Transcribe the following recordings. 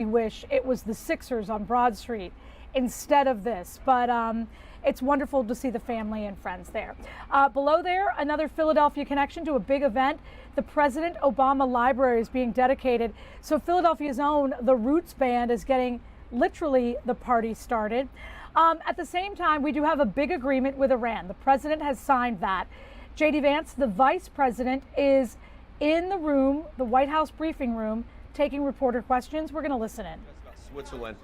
wish it was the Sixers on Broad Street instead of this, but it's wonderful to see the family and friends there. Below there, another Philadelphia connection to a big event. The President Obama Library is being dedicated. So Philadelphia's own The Roots Band is getting literally the party started. At the same time, we do have a big agreement with Iran. The president has signed that. J.D. Vance, the vice president, is in the room, the White House briefing room, taking reporter questions. We're going to listen in. Switzerland.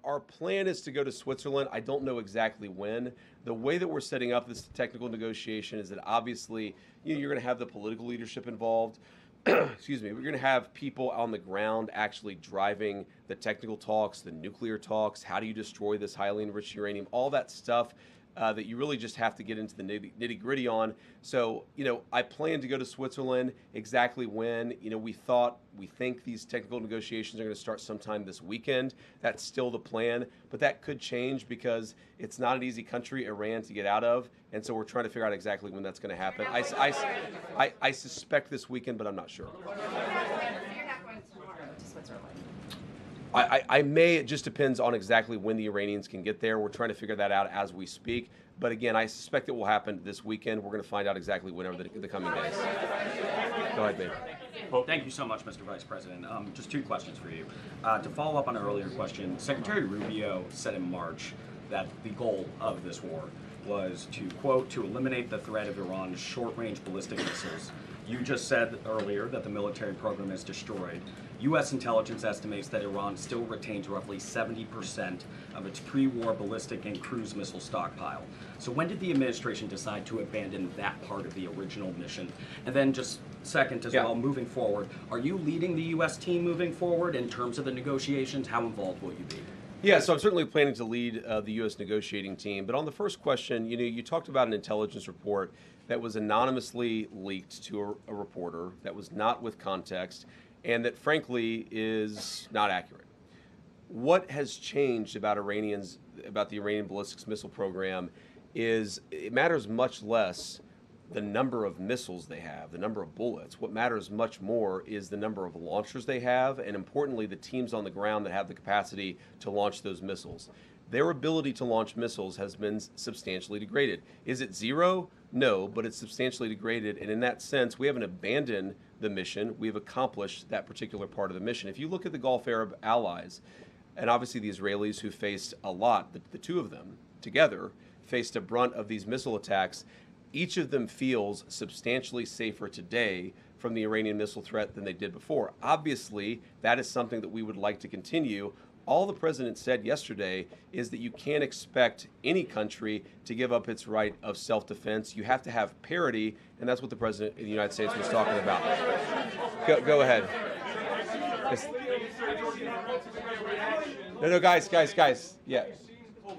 Our plan is to go to Switzerland. I don't know exactly when. The way that we're setting up this technical negotiation is that obviously you're going to have the political leadership involved. Excuse me. We're going to have people on the ground actually driving the technical talks, the nuclear talks. How do you destroy this highly enriched uranium? All that stuff that you really just have to get into the nitty gritty on. So, I plan to go to Switzerland. Exactly when, we think these technical negotiations are going to start sometime this weekend. That's still the plan, but that could change because it's not an easy country, Iran, to get out of. And so we're trying to figure out exactly when that's going to happen. I suspect this weekend, but I'm not sure. You're not going tomorrow to Switzerland. I may. It just depends on exactly when the Iranians can get there. We're trying to figure that out as we speak. But again, I suspect it will happen this weekend. We're going to find out exactly when over the coming days. Go ahead, babe. Well, thank you so much, Mr. Vice President. Just two questions for you. To follow up on an earlier question, Secretary Rubio said in March that the goal of this war was to, quote, to eliminate the threat of Iran's short-range ballistic missiles. You just said earlier that the military program is destroyed. U.S. intelligence estimates that Iran still retains roughly 70% of its pre-war ballistic and cruise missile stockpile. So when did the administration decide to abandon that part of the original mission? And then just second as well, moving forward, are you leading the U.S. team moving forward in terms of the negotiations? How involved will you be? Yeah, so I'm certainly planning to lead the U.S. negotiating team. But on the first question, you talked about an intelligence report that was anonymously leaked to a reporter that was not with context and that, frankly, is not accurate. What has changed about the Iranian ballistics missile program is it matters much less the number of missiles they have, the number of bullets. What matters much more is the number of launchers they have, and importantly, the teams on the ground that have the capacity to launch those missiles. Their ability to launch missiles has been substantially degraded. Is it zero? No, but it's substantially degraded, and in that sense, we haven't abandoned the mission. We've accomplished that particular part of the mission. If you look at the Gulf Arab allies, and obviously the Israelis who faced a lot, the two of them together faced a brunt of these missile attacks, each of them feels substantially safer today from the Iranian missile threat than they did before. Obviously, that is something that we would like to continue. All the president said yesterday is that you can't expect any country to give up its right of self-defense. You have to have parity, and that's what the president of the United States was talking about. Go ahead. No, guys. Yeah.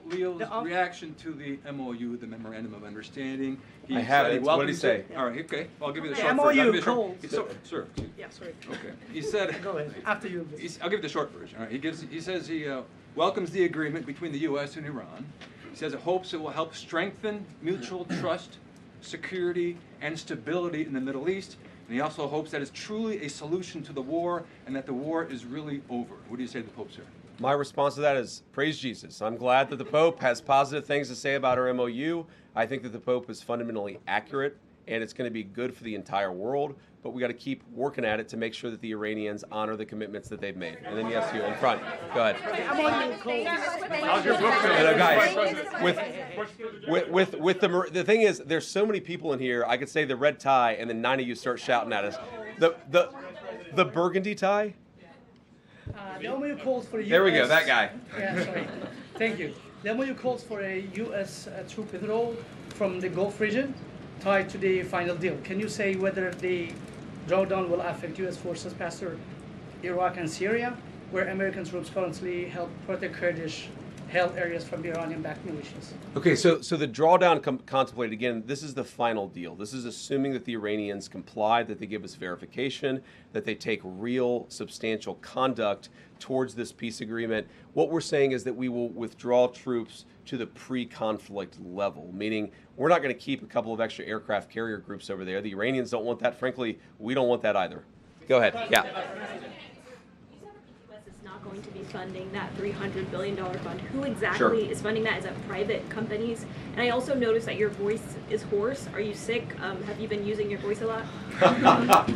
Leo's reaction to the MOU, the Memorandum of Understanding. I have it. What did he say? All right, okay. I'll give you the The short MOU version. calls. Sir. Yeah, sorry. Okay. He said. Go ahead. After you. I'll give you the short version. All right. He says he welcomes the agreement between the U.S. and Iran. He says it hopes it will help strengthen mutual trust, security, and stability in the Middle East. And he also hopes that it's truly a solution to the war and that the war is really over. What do you say to the Pope, sir? My response to that is praise Jesus. I'm glad that the Pope has positive things to say about our MOU. I think that the Pope is fundamentally accurate, and it's going to be good for the entire world. But we got to keep working at it to make sure that the Iranians honor the commitments that they've made. And then yes, you in front. Go ahead. Guys, with the thing is, there's so many people in here. I could say the red tie, and then 9 of you start shouting at us. The burgundy tie. The MOU calls for a U.S. There we go, that guy. Yeah, sorry. Thank you. The MOU calls for a U.S. troop withdrawal from the Gulf region tied to the final deal. Can you say whether the drawdown will affect U.S. forces past Iraq and Syria, where American troops currently help protect Kurdish-held areas from Iranian-backed militias? Okay, so the drawdown contemplated, again, this is the final deal. This is assuming that the Iranians comply, that they give us verification, that they take real substantial conduct towards this peace agreement. What we're saying is that we will withdraw troops to the pre-conflict level, meaning we're not going to keep a couple of extra aircraft carrier groups over there. The Iranians don't want that. Frankly, we don't want that either. Go ahead. Yeah. U.S. is not going to be funding that $300 billion fund. Who exactly is funding that? Is that private companies? And I also noticed that your voice is hoarse. Are you sick? Have you been using your voice a lot?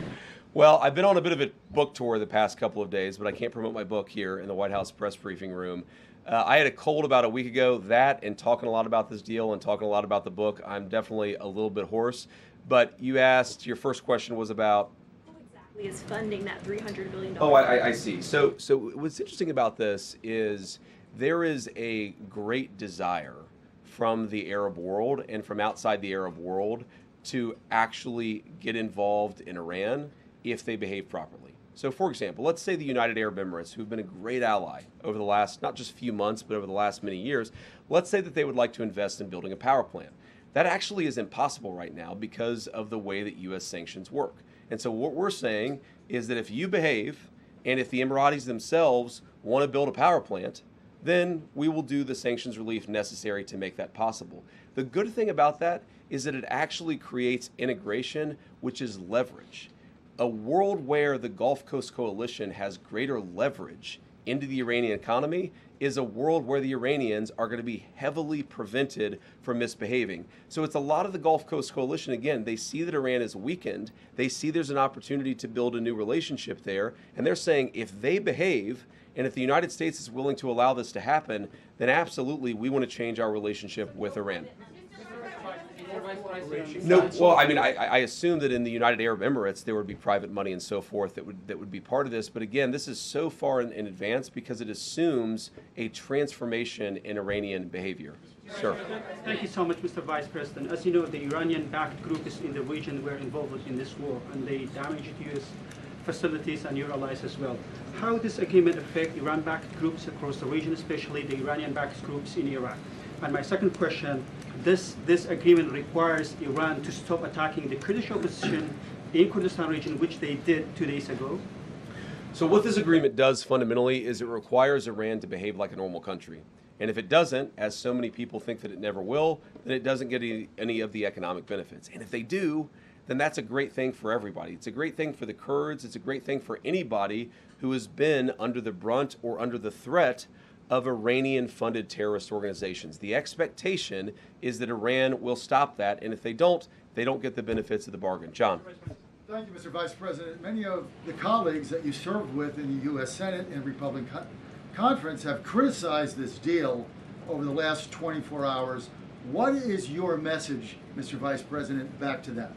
Well, I've been on a bit of a book tour the past couple of days, but I can't promote my book here in the White House press briefing room. I had a cold about a week ago. That and talking a lot about this deal and talking a lot about the book, I'm definitely a little bit hoarse. But you asked, your first question was about Who exactly is funding that $300 billion? Oh, I see. So what's interesting about this is there is a great desire from the Arab world and from outside the Arab world to actually get involved in Iran if they behave properly. So for example, let's say the United Arab Emirates, who've been a great ally over the last, not just few months, but over the last many years, let's say that they would like to invest in building a power plant. That actually is impossible right now because of the way that U.S. sanctions work. And so what we're saying is that if you behave, and if the Emiratis themselves want to build a power plant, then we will do the sanctions relief necessary to make that possible. The good thing about that is that it actually creates integration, which is leverage. A world where the Gulf Coast Coalition has greater leverage into the Iranian economy is a world where the Iranians are going to be heavily prevented from misbehaving. So it's a lot of the Gulf Coast Coalition, again, they see that Iran is weakened, they see there's an opportunity to build a new relationship there, and they're saying if they behave, and if the United States is willing to allow this to happen, then absolutely we want to change our relationship with Iran. No, well, I mean, I assume that in the United Arab Emirates there would be private money and so forth that would be part of this. But again, this is so far in advance because it assumes a transformation in Iranian behavior. Sir. Thank you so much, Mr. Vice President. As you know, the Iranian-backed groups in the region were involved in this war, and they damaged U.S. facilities and your allies as well. How does this agreement affect Iran-backed groups across the region, especially the Iranian-backed groups in Iraq? And my second question, this agreement requires Iran to stop attacking the Kurdish opposition in Kurdistan region, which they did 2 days ago. So what this agreement does fundamentally is it requires Iran to behave like a normal country. And if it doesn't, as so many people think that it never will, then it doesn't get any of the economic benefits. And if they do, then that's a great thing for everybody. It's a great thing for the Kurds. It's a great thing for anybody who has been under the brunt or under the threat of Iranian-funded terrorist organizations. The expectation is that Iran will stop that, and if they don't get the benefits of the bargain. John. Thank you, Mr. Vice President. Many of the colleagues that you served with in the U.S. Senate and Republican Conference have criticized this deal over the last 24 hours. What is your message, Mr. Vice President, back to them?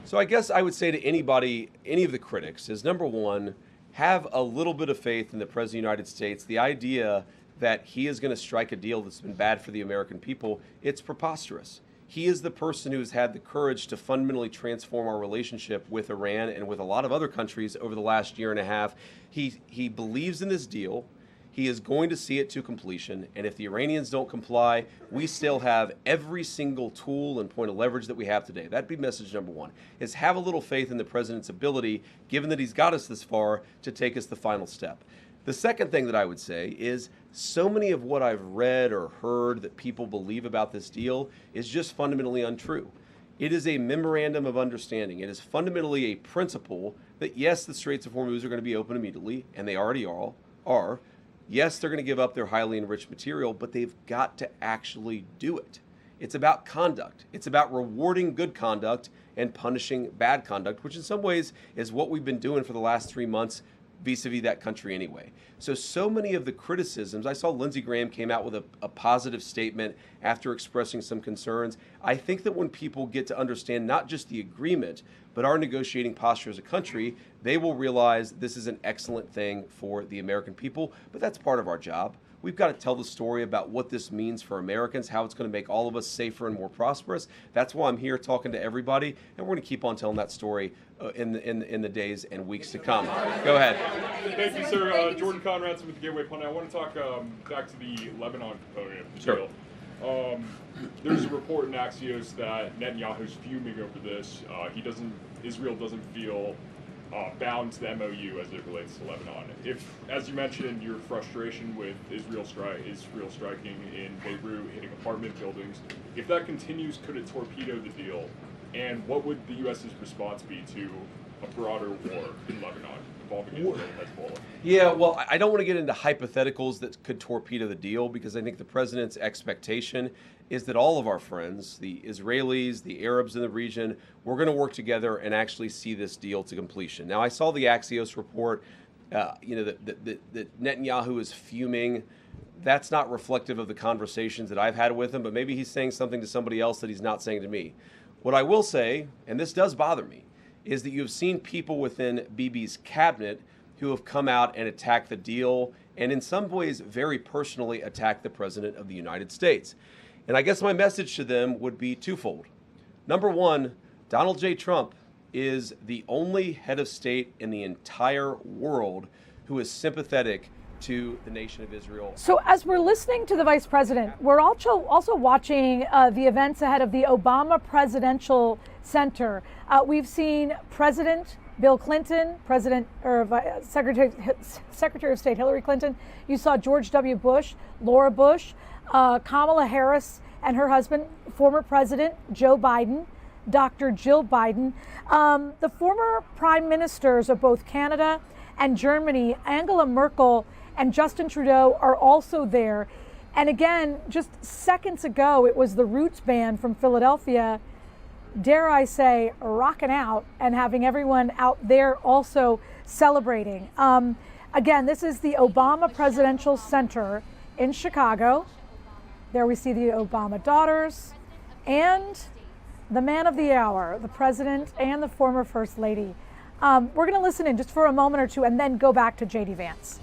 So I guess I would say to anybody, any of the critics, is number one, have a little bit of faith in the President of the United States. The idea that he is going to strike a deal that's been bad for the American people, it's preposterous. He is the person who's had the courage to fundamentally transform our relationship with Iran and with a lot of other countries over the last year and a half. He believes in this deal. He is going to see it to completion, and if the Iranians don't comply, we still have every single tool and point of leverage that we have today. That'd be message number one, is have a little faith in the president's ability, given that he's got us this far, to take us the final step. The second thing that I would say is so many of what I've read or heard that people believe about this deal is just fundamentally untrue. It is a memorandum of understanding. It is fundamentally a principle that, yes, the Straits of Hormuz are going to be open immediately, and they already are. Yes, they're going to give up their highly enriched material, but they've got to actually do it. It's about conduct. It's about rewarding good conduct and punishing bad conduct, which in some ways is what we've been doing for the last 3 months vis-a-vis that country anyway. So many of the criticisms, I saw Lindsey Graham came out with a positive statement after expressing some concerns. I think that when people get to understand not just the agreement, but our negotiating posture as a country, they will realize this is an excellent thing for the American people, but that's part of our job. We've got to tell the story about what this means for Americans, how it's going to make all of us safer and more prosperous. That's why I'm here talking to everybody, and we're going to keep on telling that story in the days and weeks to come. Go ahead. Thank you, sir. Jordan Conradson with the Gateway Pundit. I want to talk back to the Lebanon component of the Sure. deal. There's a report in Axios that Netanyahu's fuming over this. Israel doesn't feel bound to the MOU as it relates to Lebanon. If, as you mentioned, your frustration with Israel striking in Beirut, hitting apartment buildings, if that continues, could it torpedo the deal? And what would the U.S.'s response be to a broader war in Lebanon? involving Israel and Hezbollah? Yeah, well, I don't want to get into hypotheticals that could torpedo the deal, because I think the president's expectation is that all of our friends, the Israelis, the Arabs in the region, we're going to work together and actually see this deal to completion. Now, I saw the Axios report, that Netanyahu is fuming. That's not reflective of the conversations that I've had with him, but maybe he's saying something to somebody else that he's not saying to me. What I will say, and this does bother me, is that you have seen people within Bibi's cabinet who have come out and attacked the deal, and in some ways very personally attacked the President of the United States. And I guess my message to them would be twofold. Number one, Donald J. Trump is the only head of state in the entire world who is sympathetic to the nation of Israel. So as we're listening to the Vice President, we're also watching the events ahead of the Obama Presidential Center. We've seen President Bill Clinton, Secretary of State Hillary Clinton. You saw George W. Bush, Laura Bush, Kamala Harris and her husband, former President Joe Biden, Dr. Jill Biden. The former prime ministers of both Canada and Germany, Angela Merkel and Justin Trudeau, are also there. And again, just seconds ago, it was the Roots Band from Philadelphia, dare I say, rocking out and having everyone out there also celebrating. Again, this is the Obama Presidential Center in Chicago. There we see the Obama daughters and the man of the hour, the president and the former first lady. We're going to listen in just for a moment or two and then go back to J.D. Vance.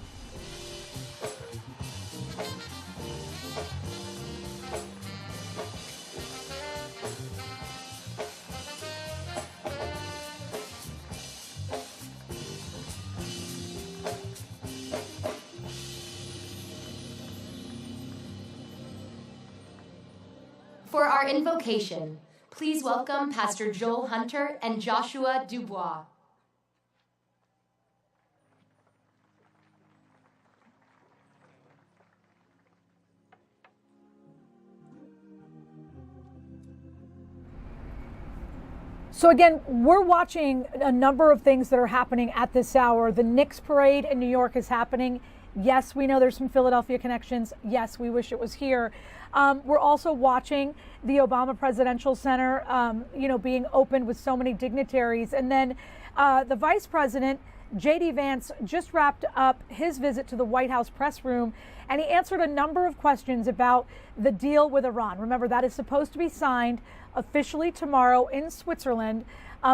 For our invocation, please welcome Pastor Joel Hunter and Joshua Dubois. So again, we're watching a number of things that are happening at this hour. The Knicks parade in New York is happening. Yes, we know there's some Philadelphia connections. Yes, we wish it was here. We're also watching the Obama Presidential Center, being opened with so many dignitaries. And then the Vice President, J.D. Vance, just wrapped up his visit to the White House press room, and he answered a number of questions about the deal with Iran. Remember, that is supposed to be signed officially tomorrow in Switzerland.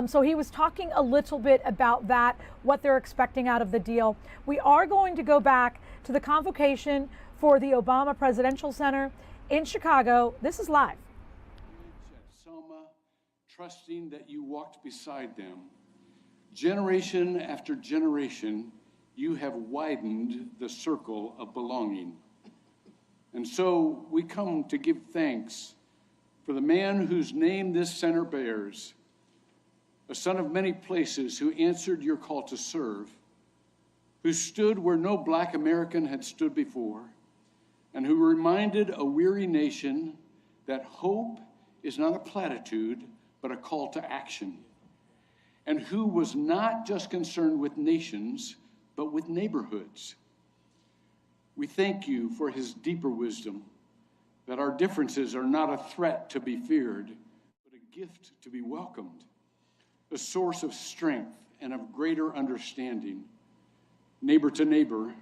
So he was talking a little bit about that, what they're expecting out of the deal. We are going to go back to the convocation for the Obama Presidential Center in Chicago. This is live. Selma, trusting that you walked beside them. Generation after generation, you have widened the circle of belonging. And so we come to give thanks for the man whose name this center bears, a son of many places who answered your call to serve, who stood where no Black American had stood before, and who reminded a weary nation that hope is not a platitude, but a call to action, and who was not just concerned with nations, but with neighborhoods. We thank you for his deeper wisdom, that our differences are not a threat to be feared, but a gift to be welcomed, a source of strength and of greater understanding. Neighbor to neighbor,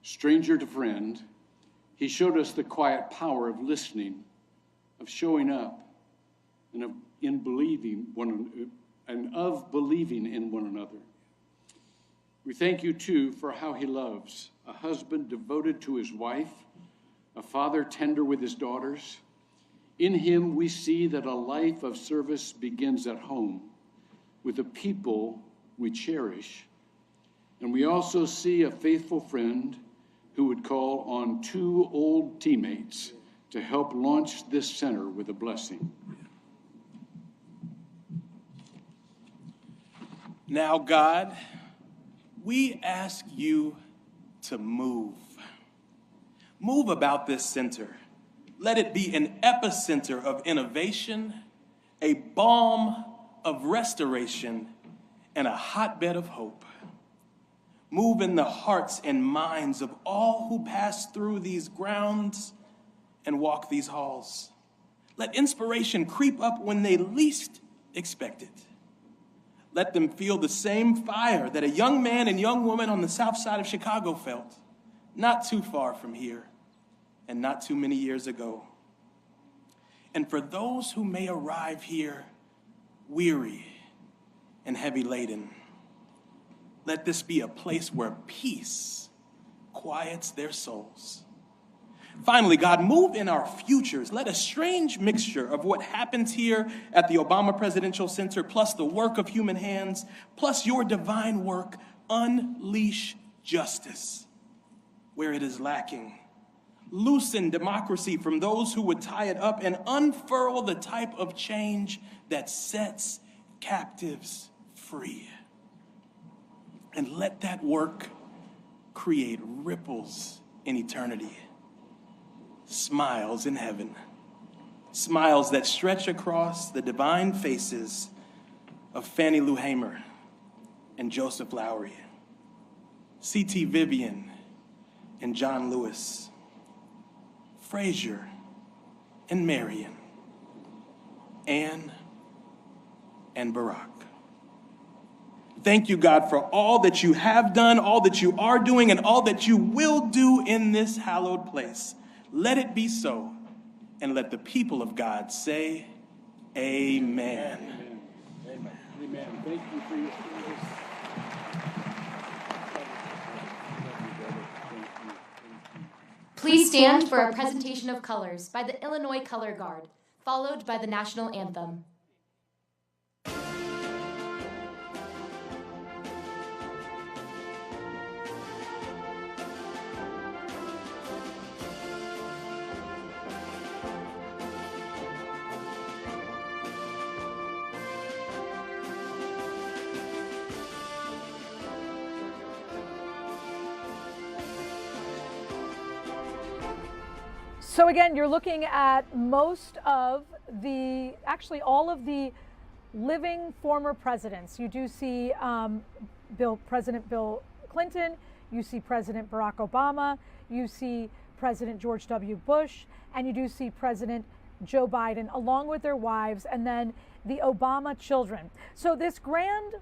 stranger to friend, he showed us the quiet power of listening, of showing up, and of believing in one another. We thank you, too, for how he loves, a husband devoted to his wife, a father tender with his daughters. In him, we see that a life of service begins at home with the people we cherish. And we also see a faithful friend who would call on two old teammates to help launch this center with a blessing. Now, God, we ask you to move. Move about this center. Let it be an epicenter of innovation, a balm of restoration, and a hotbed of hope. Move in the hearts and minds of all who pass through these grounds and walk these halls. Let inspiration creep up when they least expect it. Let them feel the same fire that a young man and young woman on the south side of Chicago felt, not too far from here and not too many years ago. And for those who may arrive here weary and heavy laden, let this be a place where peace quiets their souls. Finally, God, move in our futures. Let a strange mixture of what happens here at the Obama Presidential Center, plus the work of human hands, plus your divine work, unleash justice where it is lacking. Loosen democracy from those who would tie it up, and unfurl the type of change that sets captives free. And let that work create ripples in eternity. Smiles in heaven. Smiles that stretch across the divine faces of Fannie Lou Hamer and Joseph Lowry, C.T. Vivian and John Lewis, Frazier and Marion, Anne and Barack. Thank you, God, for all that you have done, all that you are doing, and all that you will do in this hallowed place. Let it be so, and let the people of God say, amen. Amen. Amen. Amen. Thank you for your service. Please stand for a presentation of colors by the Illinois Color Guard, followed by the national anthem. So again, you're looking at most of actually all of the living former presidents. You do see President Bill Clinton, you see President Barack Obama, you see President George W. Bush, and you do see President Joe Biden along with their wives, and then the Obama children. So this grand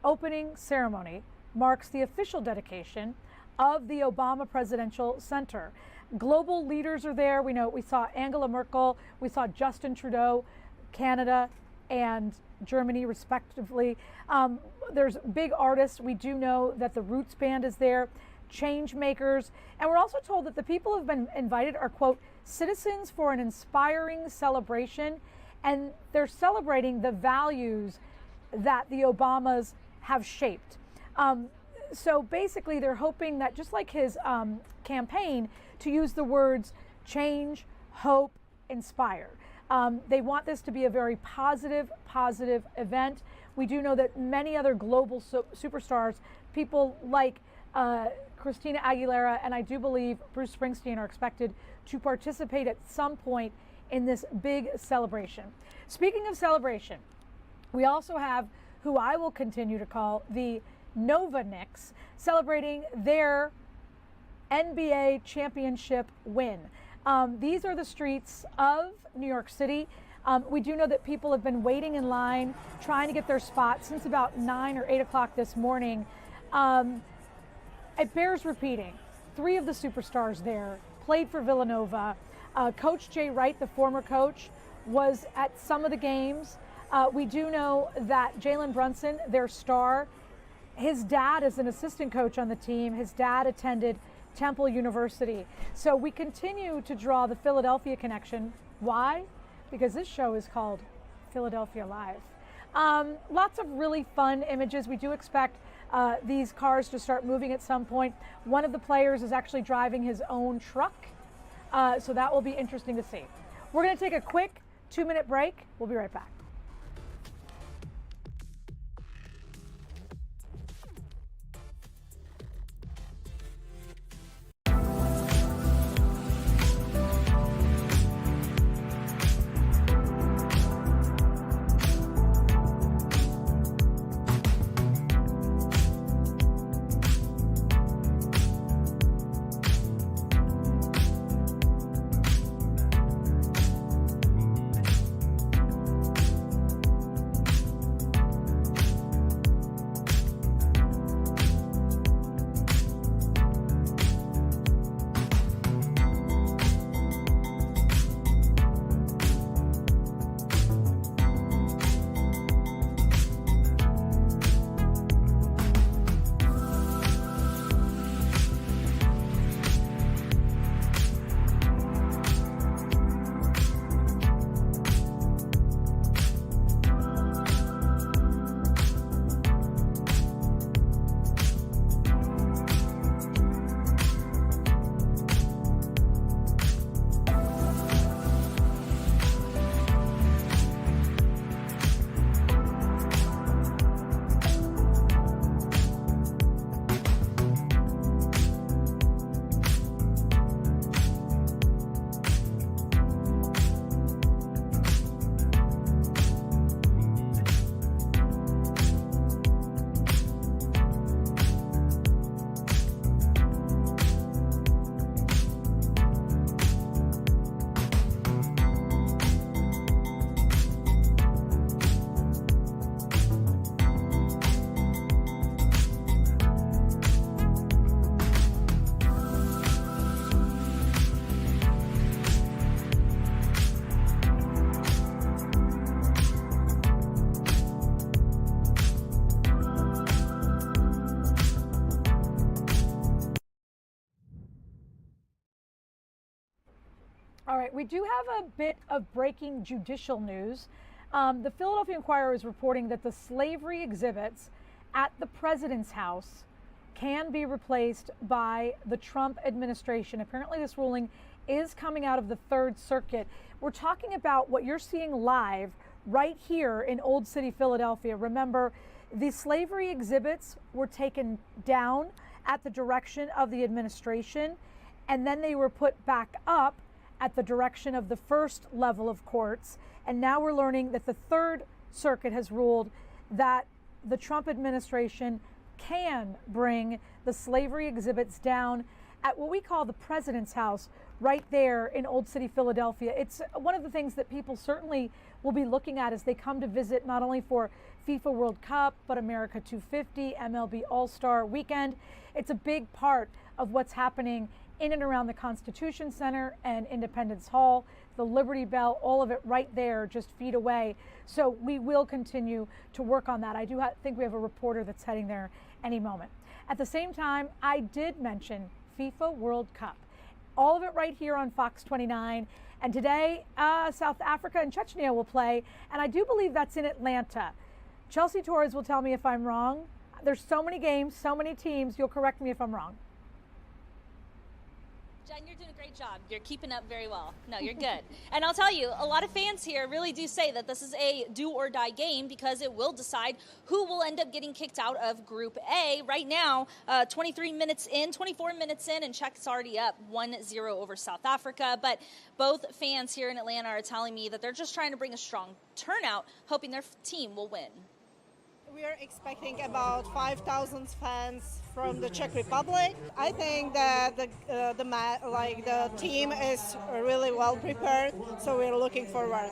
opening ceremony marks the official dedication of the Obama Presidential Center. Global leaders are there. We saw Angela Merkel, we saw Justin Trudeau, Canada and Germany respectively. There's big artists. We do know that the Roots Band is there, change makers, and we're also told that the people who have been invited are, quote, citizens for an inspiring celebration, and they're celebrating the values that the Obamas have shaped. So basically they're hoping that, just like his campaign, to use the words change, hope, inspire. They want this to be a very positive event. We do know that many other global superstars, people like Christina Aguilera, and I do believe Bruce Springsteen, are expected to participate at some point in this big celebration. Speaking of celebration, we also have who I will continue to call the Nova Knicks, celebrating their NBA championship win. These are the streets of New York City. We do know that people have been waiting in line, trying to get their spot since about 9 or 8 o'clock this morning. It bears repeating, 3 of the superstars there played for Villanova. Coach Jay Wright, the former coach, was at some of the games. We do know that Jalen Brunson, their star, his dad is an assistant coach on the team. His dad attended Temple University. So we continue to draw the Philadelphia connection. Why? Because this show is called Philadelphia Live. Lots of really fun images. We do expect these cars to start moving at some point. One of the players is actually driving his own truck. So that will be interesting to see. We're going to take a quick 2-minute break. We'll be right back. All right, we do have a bit of breaking judicial news. The Philadelphia Inquirer is reporting that the slavery exhibits at the president's house can be replaced by the Trump administration. Apparently, this ruling is coming out of the Third Circuit. We're talking about what you're seeing live right here in Old City, Philadelphia. Remember, the slavery exhibits were taken down at the direction of the administration, and then they were put back up at the direction of the first level of courts. And now we're learning that the Third Circuit has ruled that the Trump administration can bring the slavery exhibits down at what we call the president's house right there in Old City, Philadelphia. It's one of the things that people certainly will be looking at as they come to visit, not only for FIFA World Cup, but America 250, MLB All-Star Weekend. It's a big part of what's happening in and around the Constitution Center and Independence Hall, the Liberty Bell, all of it right there, just feet away. So we will continue to work on that. I do think we have a reporter that's heading there any moment. At the same time, I did mention FIFA World Cup. All of it right here on Fox 29. And today, South Africa and Chechnya will play. And I do believe that's in Atlanta. Chelsea Torres will tell me if I'm wrong. There's so many games, so many teams. You'll correct me if I'm wrong. Jen, you're doing a great job. You're keeping up very well. No, you're good. And I'll tell you, a lot of fans here really do say that this is a do or die game because it will decide who will end up getting kicked out of Group A. Right now, 24 minutes in, and Czech's already up 1-0 over South Africa. But both fans here in Atlanta are telling me that they're just trying to bring a strong turnout, hoping their team will win. We are expecting about 5,000 fans from the Czech Republic. I think that the team is really well prepared, so we're looking forward.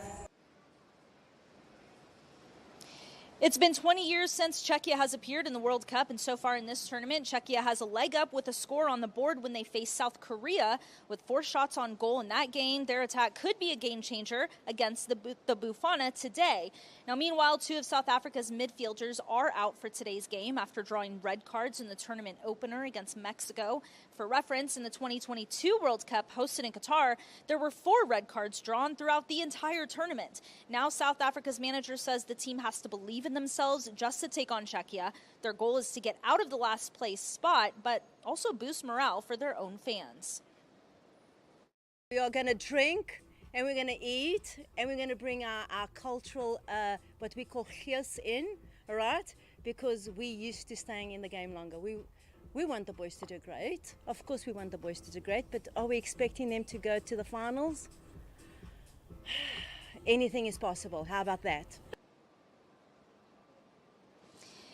It's been 20 years since Czechia has appeared in the World Cup, and so far in this tournament, Czechia has a leg up with a score on the board when they face South Korea with 4 shots on goal in that game. Their attack could be a game changer against the Bafana today. Now, meanwhile, 2 of South Africa's midfielders are out for today's game after drawing red cards in the tournament opener against Mexico. For reference, in the 2022 World Cup hosted in Qatar, there were 4 red cards drawn throughout the entire tournament. Now, South Africa's manager says the team has to believe in themselves just to take on Czechia. Their goal is to get out of the last place spot, but also boost morale for their own fans. We are going to drink and we're going to eat and we're going to bring our cultural, what we call gees in, all right? Because we used to staying in the game longer. We want the boys to do great. Of course we want the boys to do great, but are we expecting them to go to the finals? Anything is possible. How about that?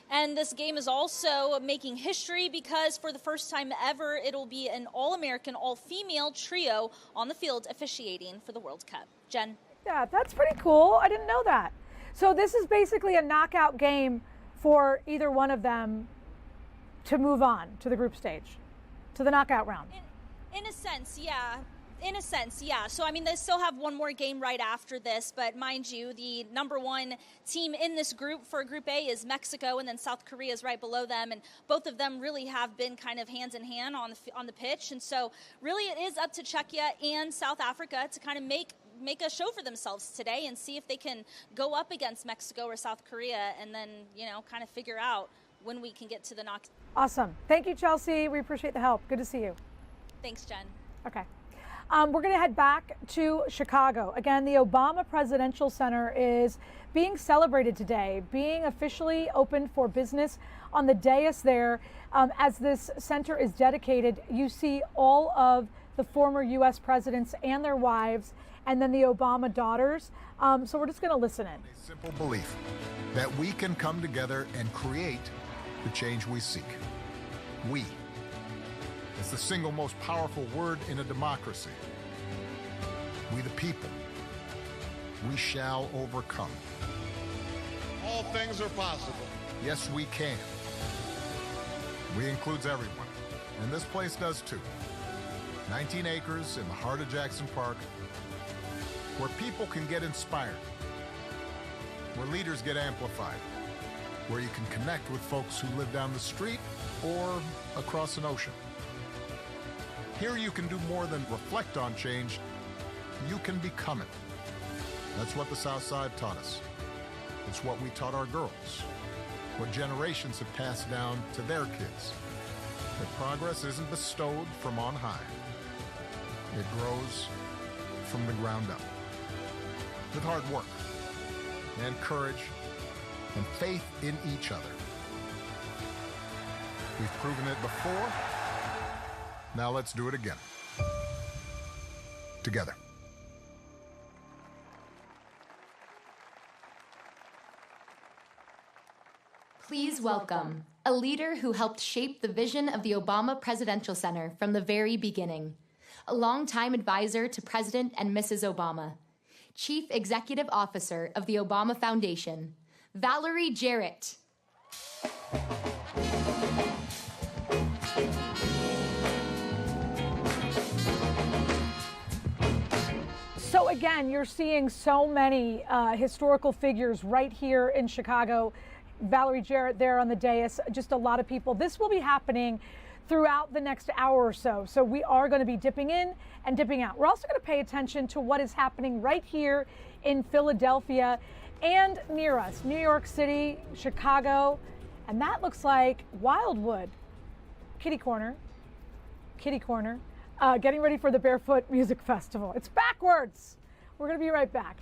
And this game is also making history because for the first time ever, it'll be an all-American, all-female trio on the field officiating for the World Cup. Jen? Yeah, that's pretty cool. I didn't know that. So this is basically a knockout game for either one of them to move on to the group stage, to the knockout round. In a sense, yeah. In a sense, yeah. So, I mean, they still have one more game right after this, but mind you, the number 1 team in this group for Group A is Mexico, and then South Korea is right below them, and both of them really have been kind of hands in hand on the pitch, and so really it is up to Czechia and South Africa to kind of make a show for themselves today and see if they can go up against Mexico or South Korea and then, you know, kind of figure out when we can get to the knock. Awesome. Thank you, Chelsea. We appreciate the help. Good to see you. Thanks, Jen. Okay. We're going to head back to Chicago. Again, the Obama Presidential Center is being celebrated today, being officially opened for business on the dais there. As this center is dedicated, you see all of the former U.S. presidents and their wives, and then the Obama daughters. So we're just going to listen in. A simple belief that we can come together and create the change we seek. We. It's the single most powerful word in a democracy. We the people. We shall overcome. All things are possible. Yes, we can. We includes everyone, and this place does too. 19 acres in the heart of Jackson Park, where people can get inspired, where leaders get amplified, where you can connect with folks who live down the street or across an ocean. Here you can do more than reflect on change. you can become it. That's what the South Side taught us. It's what we taught our girls, what generations have passed down to their kids. That progress isn't bestowed from on high. It grows from the ground up. With hard work and courage and faith in each other. We've proven it before. Now let's do it again. Together. Please welcome a leader who helped shape the vision of the Obama Presidential Center from the very beginning, a longtime advisor to President and Mrs. Obama, Chief Executive Officer of the Obama Foundation, Valerie Jarrett. So again, you're seeing so many historical figures right here in Chicago. Valerie Jarrett there on the dais, just a lot of people. This will be happening throughout the next hour or so. So we are going to be dipping in and dipping out. We're also going to pay attention to what is happening right here in Philadelphia and near us, New York City, Chicago, and that looks like Wildwood. Kitty Corner, getting ready for the Barefoot Music Festival. It's backwards. We're going to be right back.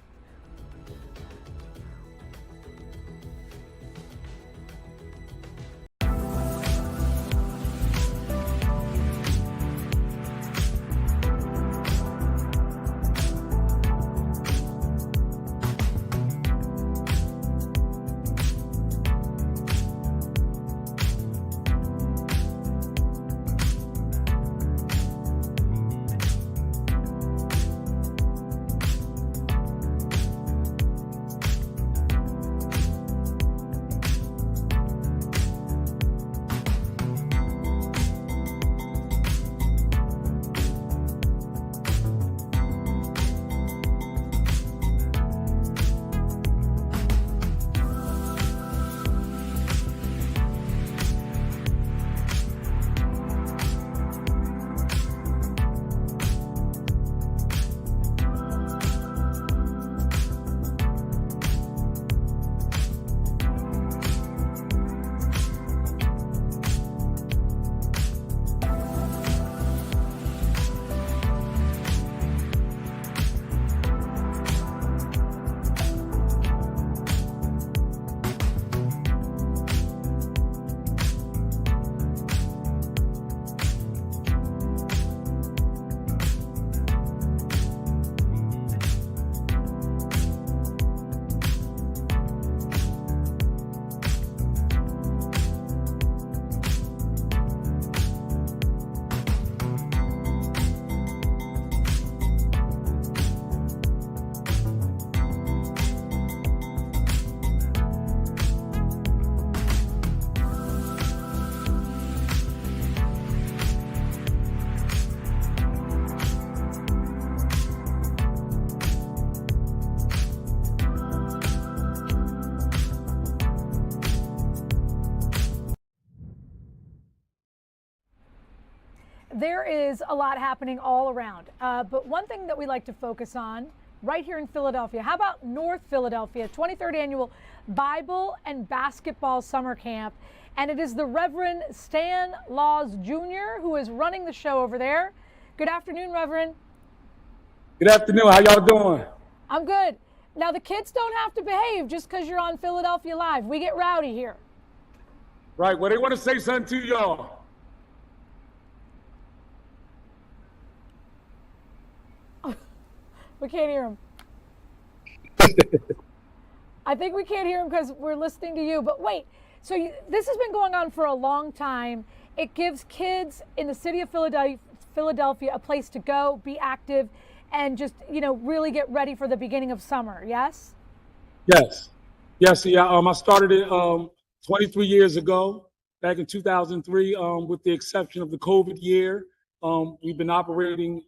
There is a lot happening all around, but one thing that we like to focus on right here in Philadelphia, how about North Philadelphia, 23rd Annual Bible and Basketball Summer Camp, and it is the Reverend Stan Laws Jr. who is running the show over there. Good afternoon, Reverend. Good afternoon. How y'all doing? I'm good. Now, the kids don't have to behave just because you're on Philadelphia Live. We get rowdy here. Right. Well, they want to say something to y'all. We can't hear him. I think we can't hear him because we're listening to you. But wait, so this has been going on for a long time. It gives kids in the city of Philadelphia a place to go, be active, and just, really get ready for the beginning of summer, yes? Yes. Yes, yeah. I started it 23 years ago, back in 2003, with the exception of the COVID year. We've been operating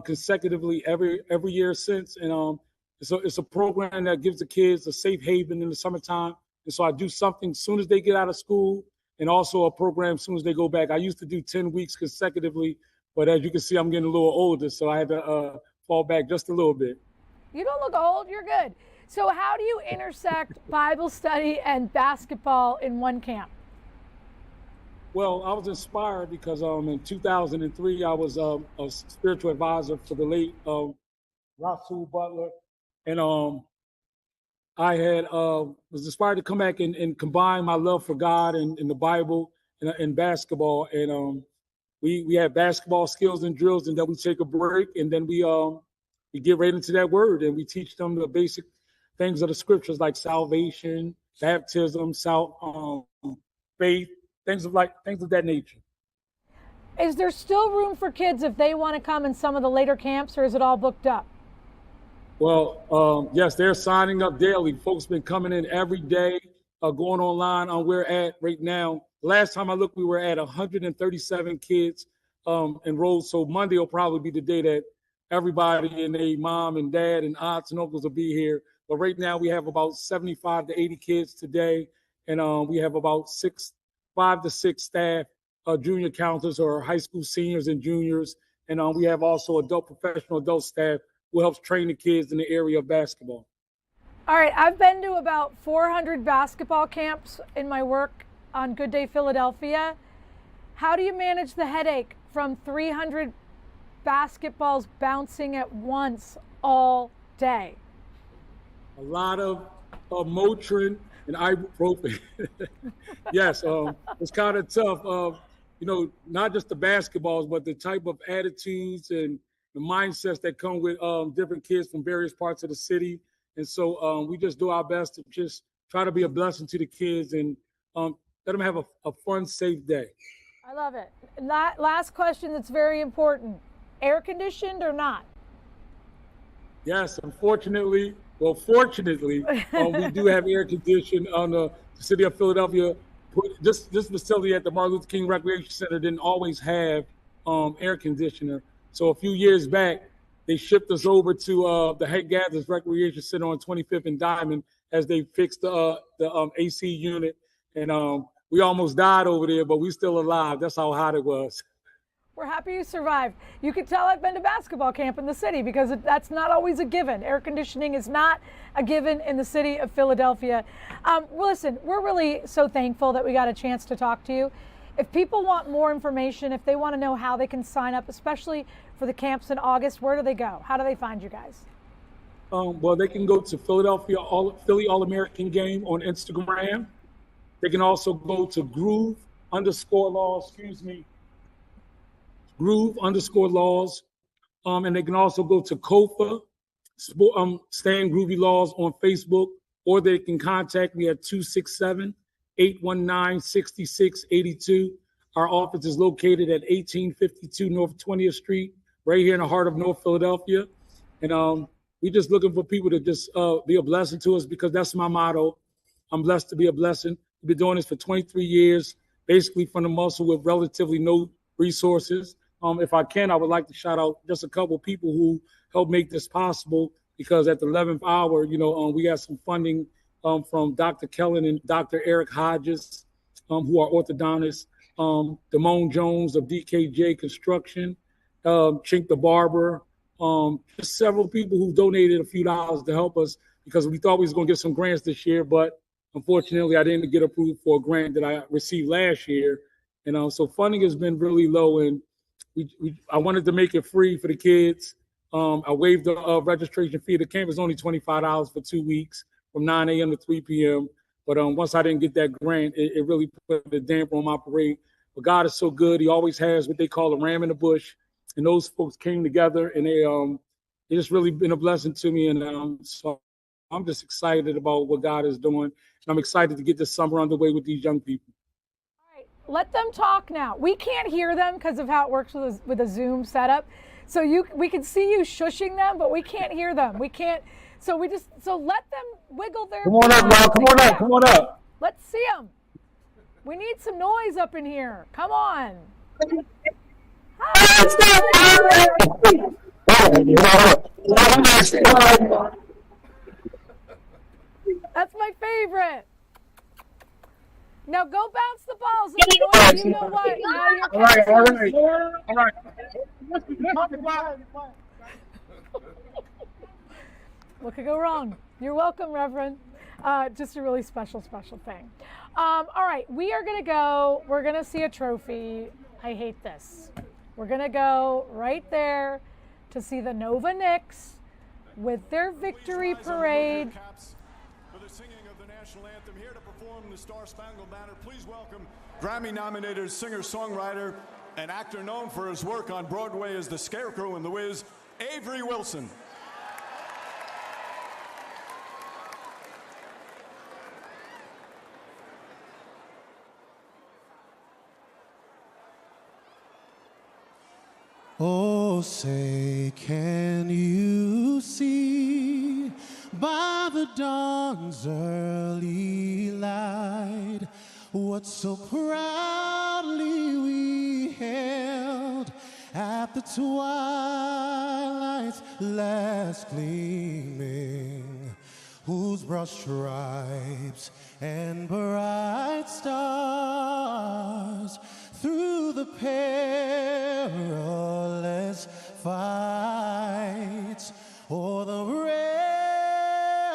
consecutively every year since, and it's a program that gives the kids a safe haven in the summertime. And so I do something as soon as they get out of school, and also a program as soon as they go back. I used to do 10 weeks consecutively, but as you can see, I'm getting a little older, so I had to fall back just a little bit. You don't look old. You're good. So how do you intersect Bible study and basketball in one camp? Well, I was inspired because in 2003, I was a spiritual advisor for the late Rasul Butler. And I had was inspired to come back and combine my love for God and the Bible and basketball. And we have basketball skills and drills, and then we take a break, and then we get right into that word, and we teach them the basic things of the scriptures like salvation, baptism, faith, things of that nature. Is there still room for kids if they want to come in some of the later camps, or is it all booked up? Well, yes, they're signing up daily. Folks been coming in every day, going online on where we're at right now. Last time I looked, we were at 137 kids enrolled. So Monday will probably be the day that everybody and their mom and dad and aunts and uncles will be here. But right now we have about 75 to 80 kids today. And we have about 5 to 6 staff, junior counselors or high school seniors and juniors. And we have also professional adult staff who helps train the kids in the area of basketball. All right, I've been to about 400 basketball camps in my work on Good Day Philadelphia. How do you manage the headache from 300 basketballs bouncing at once all day? A lot of Motrin and ibuprofen. Yes, it's kind of tough. Not just the basketballs, but the type of attitudes and the mindsets that come with different kids from various parts of the city. And so we just do our best to just try to be a blessing to the kids and let them have a fun, safe day. I love it. Last question that's very important. Air conditioned or not? Yes, fortunately, we do have air conditioning on the city of Philadelphia. This facility at the Martin Luther King Recreation Center didn't always have air conditioner. So a few years back, they shipped us over to the Hank Gathers Recreation Center on 25th and Diamond as they fixed the AC unit. And we almost died over there, but we still alive. That's how hot it was. We're happy you survived. You can tell I've been to basketball camp in the city because that's not always a given. Air conditioning is not a given in the city of Philadelphia. Well, listen, we're really so thankful that we got a chance to talk to you. If people want more information, if they want to know how they can sign up, especially for the camps in August, where do they go? How do they find you guys? Well, they can go to Philly All-American Game on Instagram. They can also go to Groove_Laws, Groove_Laws. And they can also go to KOFA, Staying Groovy Laws on Facebook, or they can contact me at 267-819-6682. Our office is located at 1852 North 20th Street, right here in the heart of North Philadelphia. And we're just looking for people to just be a blessing to us because that's my motto. I'm blessed to be a blessing. We've been doing this for 23 years, basically from the muscle with relatively no resources. If I can, I would like to shout out just a couple people who helped make this possible because at the 11th hour, we got some funding from Dr. Kellen and Dr. Eric Hodges, who are orthodontists, Damone Jones of DKJ Construction, Chink the Barber, just several people who donated a few dollars to help us because we thought we was going to get some grants this year, but unfortunately I didn't get approved for a grant that I received last year. And so funding has been really low, and I wanted to make it free for the kids. I waived the registration fee. The camp is only $25 for 2 weeks from 9 a.m. to 3 p.m. But once I didn't get that grant, it really put a damper on my parade. But God is so good. He always has what they call a ram in the bush. And those folks came together, and they just really been a blessing to me. And so I'm just excited about what God is doing. And I'm excited to get this summer underway with these young people. Let them talk now. We can't hear them because of how it works with a Zoom setup. So we can see you shushing them, but we can't hear them. We can't. So let them wiggle their. Come on up, y'all. Come on up. Let's see them. We need some noise up in here. Come on. That's my favorite. Now go bounce the balls. You know what? All right. What could go wrong? You're welcome, Reverend. Just a really special thing. All right, we are going to go. We're going to see a trophy. I hate this. We're going to go right there to see the Nova Knicks with their victory parade. For the singing of the national anthem, here to perform the Star Spangled Banner, please welcome Grammy-nominated singer-songwriter and actor known for his work on Broadway as the Scarecrow in The Wiz, Avery Wilson. Oh, say, can you see by the dawn's early light what so proudly we held at the twilight's last gleaming, whose broad stripes and bright stars through the perilous fights o'er the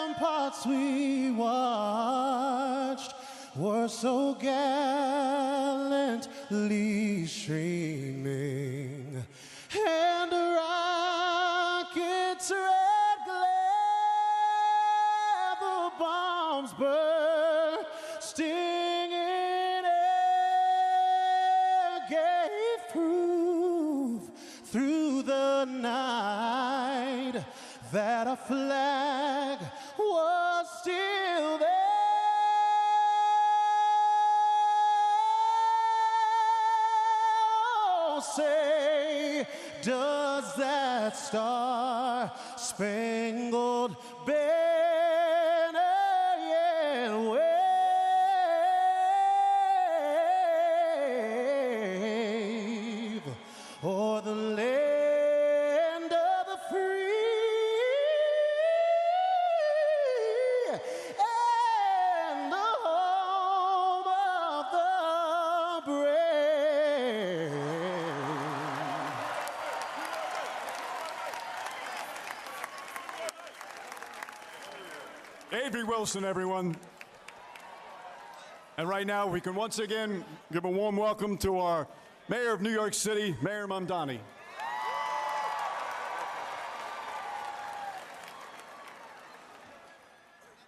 ramparts we watched were so gallantly streaming, and a rocket's red glare, the bombs bursting in air gave proof through the night that a flag was still there. Say, does that star-spangled banner yet wave o'er the land of the free and the home of the brave? Avery Wilson, everyone. And right now, we can once again give a warm welcome to our Mayor of New York City, Mayor Mamdani.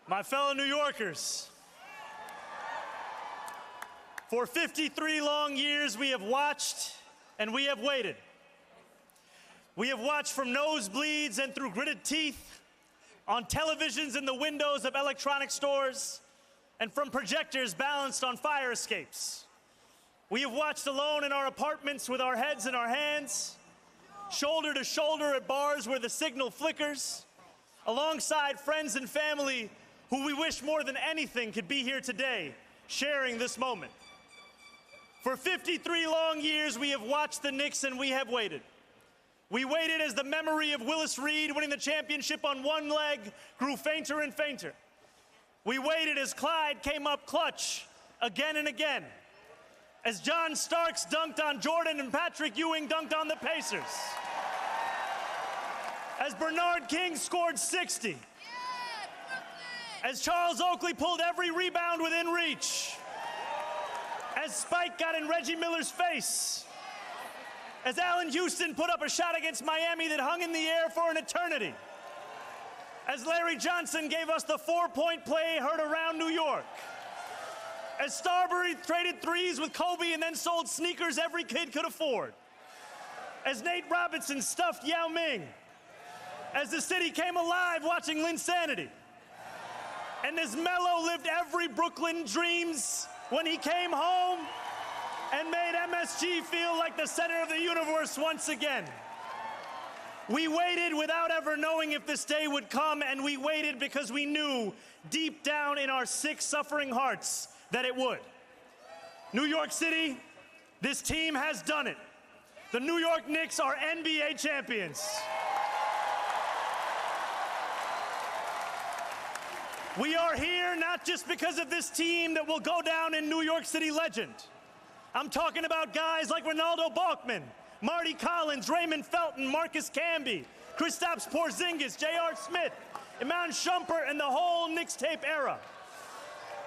My fellow New Yorkers, for 53 long years we have watched and we have waited. We have watched from nosebleeds and through gritted teeth, on televisions in the windows of electronic stores, and from projectors balanced on fire escapes. We have watched alone in our apartments with our heads in our hands, shoulder to shoulder at bars where the signal flickers, alongside friends and family who we wish more than anything could be here today, sharing this moment. For 53 long years, we have watched the Knicks and we have waited. We waited as the memory of Willis Reed winning the championship on one leg grew fainter and fainter. We waited as Clyde came up clutch again and again, as John Starks dunked on Jordan and Patrick Ewing dunked on the Pacers, as Bernard King scored 60, as Charles Oakley pulled every rebound within reach, as Spike got in Reggie Miller's face, as Allen Houston put up a shot against Miami that hung in the air for an eternity, as Larry Johnson gave us the four-point play heard around New York, as Starbury traded threes with Kobe and then sold sneakers every kid could afford, as Nate Robinson stuffed Yao Ming, as the city came alive watching Linsanity, and as Melo lived every Brooklyn dreams when he came home and made MSG feel like the center of the universe once again. We waited without ever knowing if this day would come, and we waited because we knew deep down in our sick, suffering hearts that it would. New York City, this team has done it. The New York Knicks are NBA champions. We are here not just because of this team that will go down in New York City legend. I'm talking about guys like Ronaldo Balkman, Marty Collins, Raymond Felton, Marcus Camby, Kristaps Porzingis, J.R. Smith, Iman Shumpert, and the whole Knicks tape era.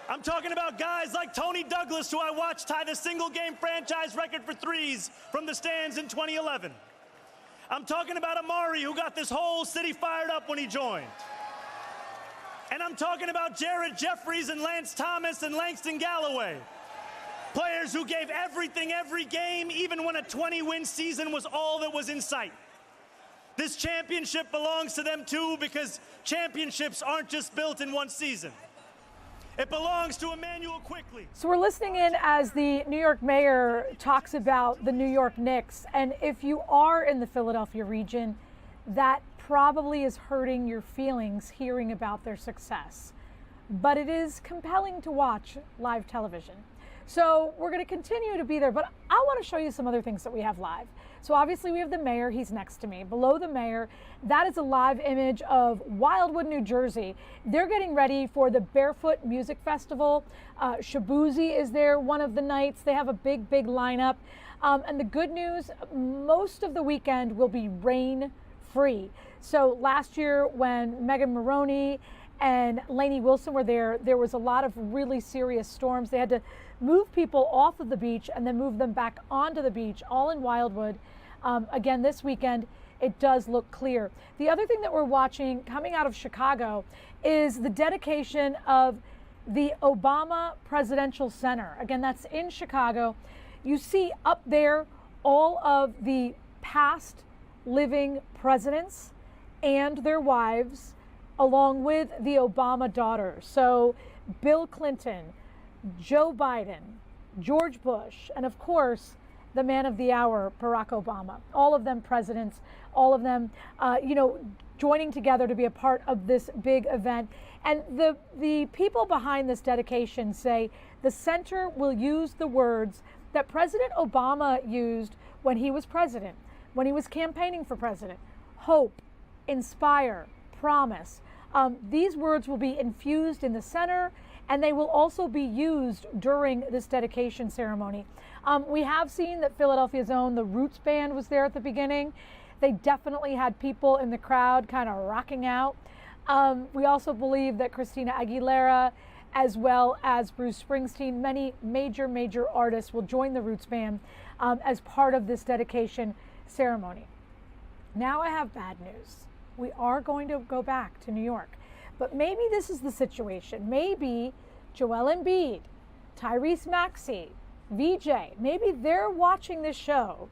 I'm talking about guys like Tony Douglas, who I watched tie the single-game franchise record for threes from the stands in 2011. I'm talking about Amari, who got this whole city fired up when he joined. And I'm talking about Jared Jeffries and Lance Thomas and Langston Galloway. Players who gave everything every game, even when a 20-win season was all that was in sight. This championship belongs to them too, because championships aren't just built in one season. It belongs to Emmanuel Quickley. So we're listening in as the New York mayor talks about the New York Knicks. And if you are in the Philadelphia region, that probably is hurting your feelings hearing about their success. But it is compelling to watch live television. So we're going to continue to be there, but I want to show you some other things that we have live. So obviously we have the mayor, he's next to me. Below the mayor, that is a live image of Wildwood, New Jersey. They're getting ready for the Barefoot Music Festival. Shabuzi is there one of the nights. They have a big, big lineup. And the good news, most of the weekend will be rain-free. So last year when Megan Maroney and Lainey Wilson were there, there was a lot of really serious storms. They had to move people off of the beach and then move them back onto the beach, all in Wildwood. Again, this weekend, it does look clear. The other thing that we're watching coming out of Chicago is the dedication of the Obama Presidential Center. Again, that's in Chicago. You see up there all of the past living presidents and their wives, along with the Obama daughters. So Bill Clinton, Joe Biden, George Bush, and of course, the man of the hour, Barack Obama. All of them presidents, all of them, joining together to be a part of this big event. And the people behind this dedication say the center will use the words that President Obama used when he was president, when he was campaigning for president: hope, inspire, promise. These words will be infused in the center, and they will also be used during this dedication ceremony. We have seen that Philadelphia's own, the Roots Band, was there at the beginning. They definitely had people in the crowd kind of rocking out. We also believe that Christina Aguilera, as well as Bruce Springsteen, many major, major artists will join the Roots Band as part of this dedication ceremony. Now I have bad news. We are going to go back to New York. But maybe this is the situation. Maybe Joel Embiid, Tyrese Maxey, VJ, maybe they're watching this show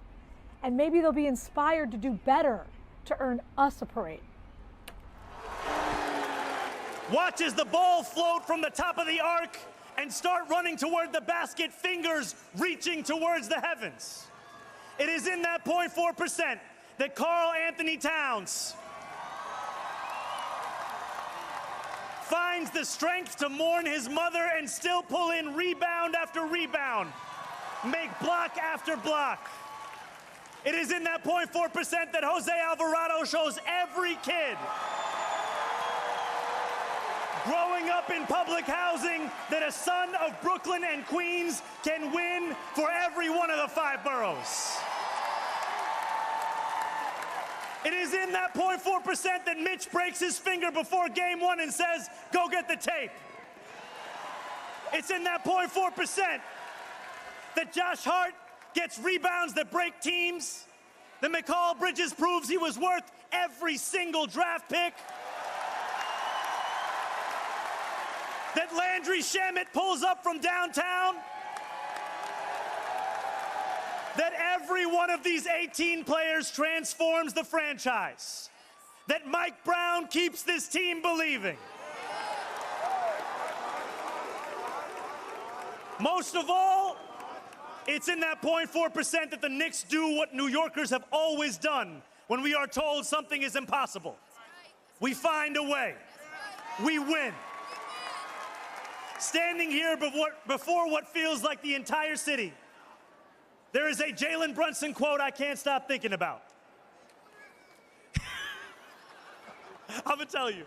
and maybe they'll be inspired to do better to earn us a parade. Watch as the ball float from the top of the arc and start running toward the basket, fingers reaching towards the heavens. It is in that 0.4% that Karl Anthony Towns finds the strength to mourn his mother and still pull in rebound after rebound, make block after block. It is in that 0.4% that Jose Alvarado shows every kid growing up in public housing that a son of Brooklyn and Queens can win for every one of the 5 boroughs. It is in that 0.4% that Mitch breaks his finger before game 1 and says, go get the tape. It's in that 0.4% that Josh Hart gets rebounds that break teams, that Mikal Bridges proves he was worth every single draft pick, that Landry Shamet pulls up from downtown, that every one of these 18 players transforms the franchise, that Mike Brown keeps this team believing. Most of all, it's in that 0.4% that the Knicks do what New Yorkers have always done when we are told something is impossible. We find a way. We win. Standing here before what feels like the entire city, there is a Jalen Brunson quote I can't stop thinking about. I'm gonna tell you.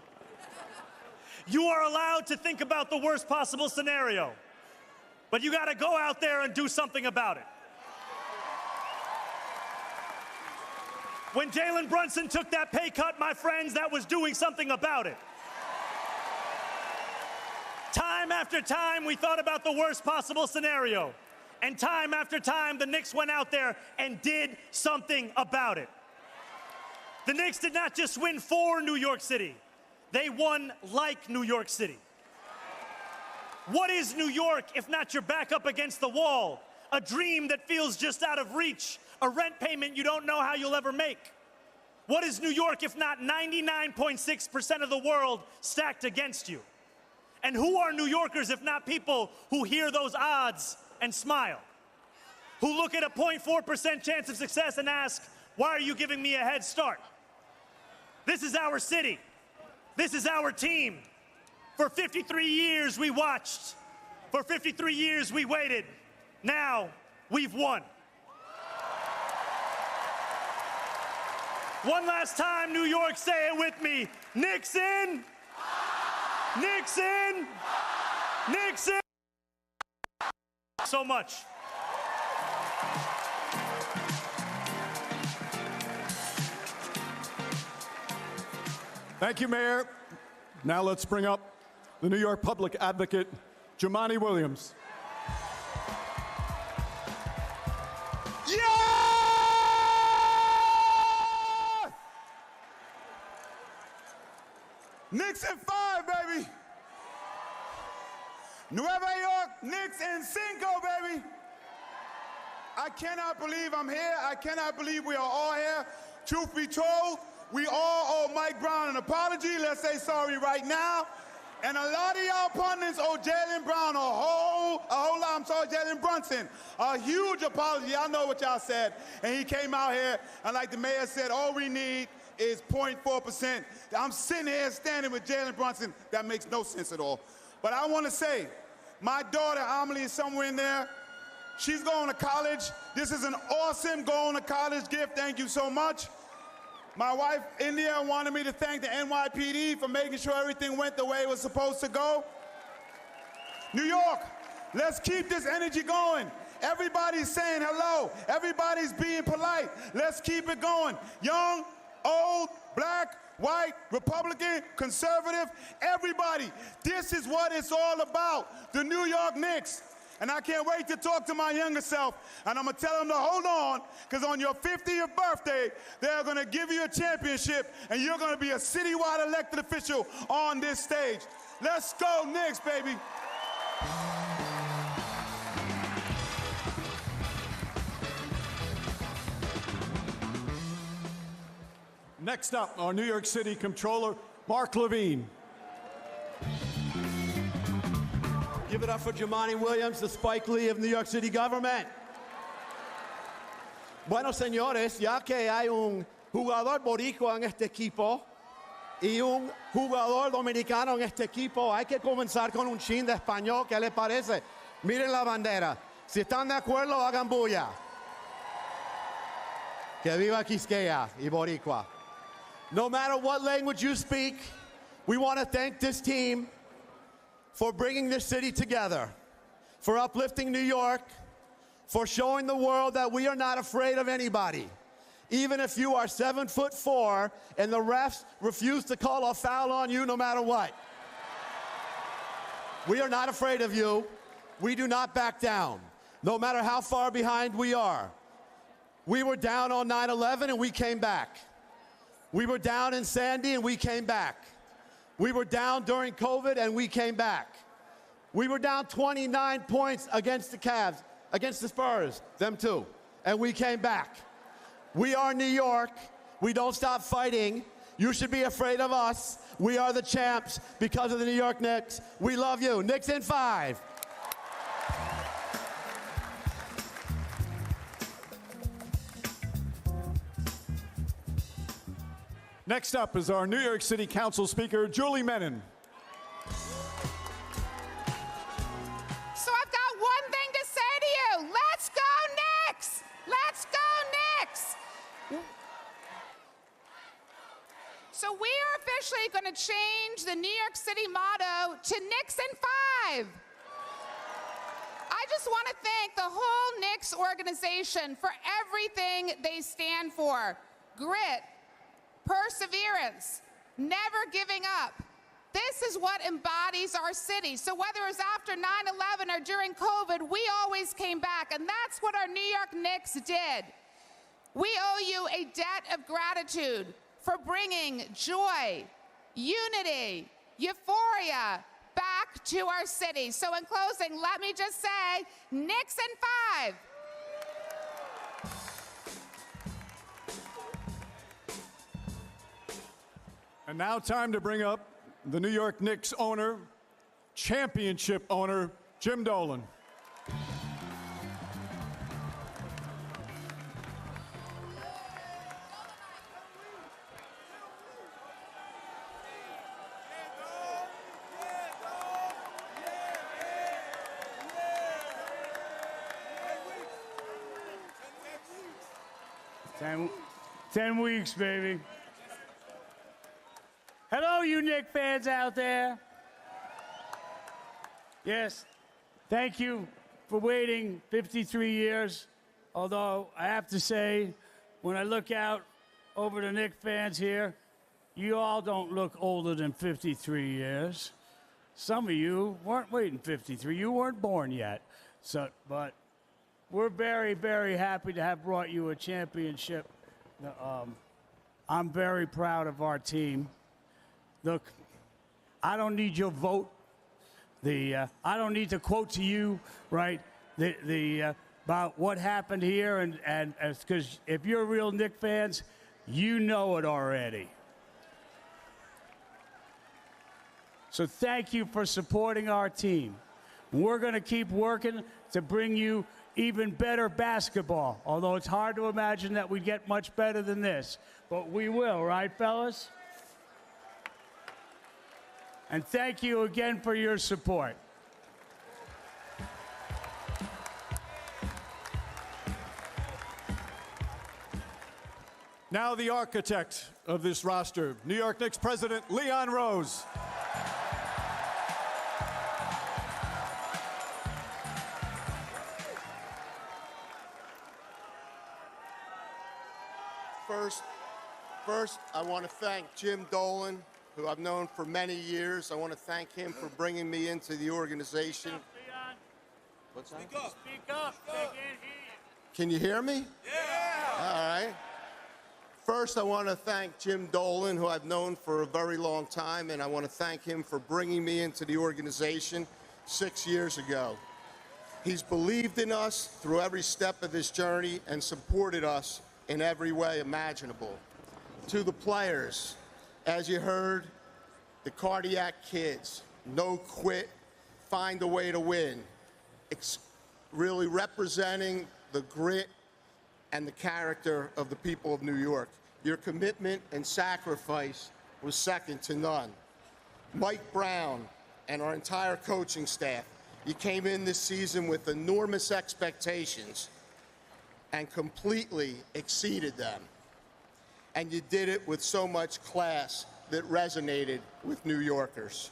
You are allowed to think about the worst possible scenario, but you gotta go out there and do something about it. When Jalen Brunson took that pay cut, my friends, that was doing something about it. Time after time, we thought about the worst possible scenario. And time after time, the Knicks went out there and did something about it. The Knicks did not just win for New York City. They won like New York City. What is New York if not your back up against the wall? A dream that feels just out of reach. A rent payment you don't know how you'll ever make. What is New York if not 99.6% of the world stacked against you? And who are New Yorkers if not people who hear those odds and smile? Who look at a 0.4% chance of success and ask, why are you giving me a head start? This is our city. This is our team. For 53 years we watched. For 53 years we waited. Now we've won. One last time, New York, say it with me. Knicks in. Knicks in. Knicks in. So much. Thank you, Mayor. Now let's bring up the New York Public Advocate, Jumaane Williams. Yeah! Knicks in 5, baby. Nueva York, Knicks in 5, baby. I cannot believe I'm here. I cannot believe we are all here. Truth be told, we all owe Mike Brown an apology. Let's say sorry right now. And a lot of y'all pundits owe Jaylen Brown a whole lot. I'm sorry, Jalen Brunson. A huge apology. I know what y'all said. And he came out here, and like the mayor said, all we need is 0.4%. I'm sitting here standing with Jalen Brunson. That makes no sense at all. But I want to say, my daughter, Amelie, is somewhere in there. She's going to college. This is an awesome going to college gift. Thank you so much. My wife, India, wanted me to thank the NYPD for making sure everything went the way it was supposed to go. New York, let's keep this energy going. Everybody's saying hello. Everybody's being polite. Let's keep it going. Young, old, black, white, Republican, conservative, everybody. This is what it's all about, the New York Knicks. And I can't wait to talk to my younger self, and I'm going to tell them to hold on, because on your 50th birthday, they're going to give you a championship, and you're going to be a citywide elected official on this stage. Let's go Knicks, baby. Next up, our New York City Comptroller, Mark Levine. Give it up for Jumaane Williams, the Spike Lee of New York City government. Bueno, señores, ya que hay un jugador boricua en este equipo y un jugador dominicano en este equipo, hay que comenzar con un chin de español. ¿Qué les parece? Miren la bandera. Si están de acuerdo, hagan bulla. Que viva Quisqueya y Boricua. No matter what language you speak, we want to thank this team for bringing this city together, for uplifting New York, for showing the world that we are not afraid of anybody. Even if you are 7'4" and the refs refuse to call a foul on you no matter what. We are not afraid of you. We do not back down, no matter how far behind we are. We were down on 9/11 and we came back. We were down in Sandy and we came back. We were down during COVID and we came back. We were down 29 points against the Cavs, against the Spurs, them too, and we came back. We are New York. We don't stop fighting. You should be afraid of us. We are the champs because of the New York Knicks. We love you. Knicks in 5. Next up is our New York City Council Speaker, Julie Menin. So I've got one thing to say to you. Let's go Knicks! Let's go Knicks! So we are officially going to change the New York City motto to Knicks in 5. I just want to thank the whole Knicks organization for everything they stand for. Grit, perseverance, never giving up. This is what embodies our city. So whether it was after 9/11 or during COVID, we always came back, and that's what our New York Knicks did. We owe you a debt of gratitude for bringing joy, unity, euphoria back to our city. So in closing, let me just say, Knicks in 5. And now time to bring up the New York Knicks owner, championship owner, Jim Dolan. Ten weeks, baby. Hello, you Knicks fans out there. Yes, thank you for waiting 53 years. Although I have to say, when I look out over the Knicks fans here, you all don't look older than 53 years. Some of you weren't waiting 53. You weren't born yet. But we're very, very happy to have brought you a championship. I'm very proud of our team. Look, I don't need your vote. I don't need to quote to you, right, about what happened here, and because if you're real Knicks fans, you know it already. So thank you for supporting our team. We're going to keep working to bring you even better basketball, although it's hard to imagine that we get much better than this. But we will, right, fellas? And thank you again for your support. Now the architect of this roster, New York Knicks president Leon Rose. First, I want to thank Jim Dolan, who I've known for many years. I want to thank him for bringing me into the organization. What's that? Speak up. They can't hear you. Can you hear me? Yeah. All right. First, I want to thank Jim Dolan, who I've known for a very long time, and I want to thank him for bringing me into the organization 6 years ago. He's believed in us through every step of this journey and supported us in every way imaginable. To the players, as you heard, the Cardiac Kids, no quit, find a way to win. It's really representing the grit and the character of the people of New York. Your commitment and sacrifice was second to none. Mike Brown and our entire coaching staff, you came in this season with enormous expectations and completely exceeded them. And you did it with so much class that resonated with New Yorkers.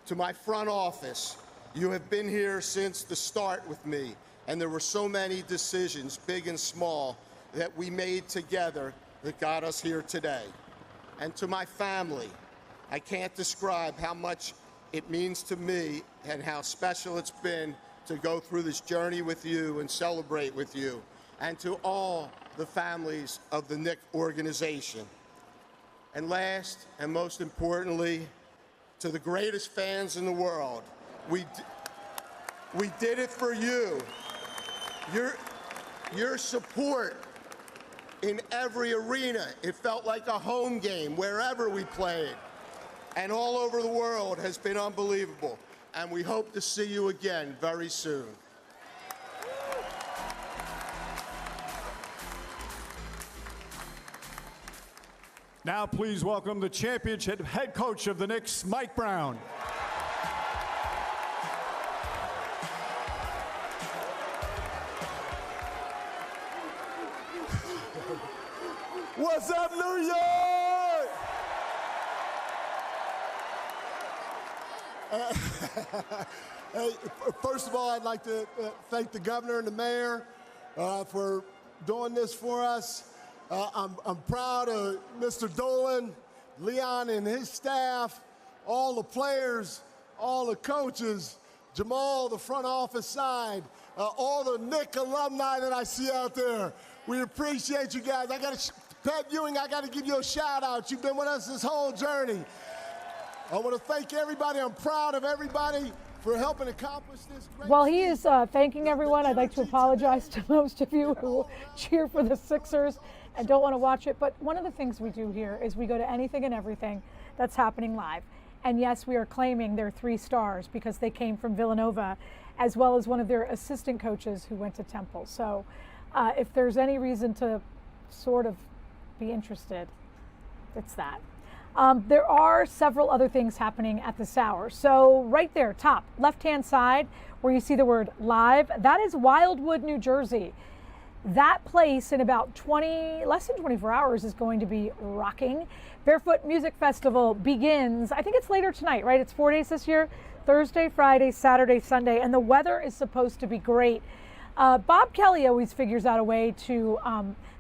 To my front office, you have been here since the start with me, and there were so many decisions, big and small, that we made together that got us here today. And to my family, I can't describe how much it means to me and how special it's been to go through this journey with you and celebrate with you. And to all the families of the Knicks organization. And last and most importantly, to the greatest fans in the world, we did it for you. Your support in every arena, it felt like a home game wherever we played. And all over the world has been unbelievable. And we hope to see you again very soon. Now please welcome the championship head coach of the Knicks, Mike Brown. What's up, New York? Hey, first of all, I'd like to thank the governor and the mayor for doing this for us. I'm proud of Mr. Dolan, Leon and his staff, all the players, all the coaches, Jamal, the front office side, all the Nick alumni that I see out there. We appreciate you guys. Pat Ewing, I got to give you a shout out. You've been with us this whole journey. I want to thank everybody. I'm proud of everybody for helping accomplish this. While he is thanking everyone, I'd like to apologize to most of you who cheer for the Sixers and don't want to watch it. But one of the things we do here is we go to anything and everything that's happening live. And yes, we are claiming their 3 stars because they came from Villanova, as well as one of their assistant coaches who went to Temple. So if there's any reason to sort of be interested, it's that. There are several other things happening at this hour. So right there, top left-hand side, where you see the word live, that is Wildwood, New Jersey. That place in about less than 24 hours is going to be rocking. Barefoot Music Festival begins, I think it's later tonight, right? It's 4 days this year, Thursday, Friday, Saturday, Sunday, and the weather is supposed to be great. Bob Kelly always figures out a way to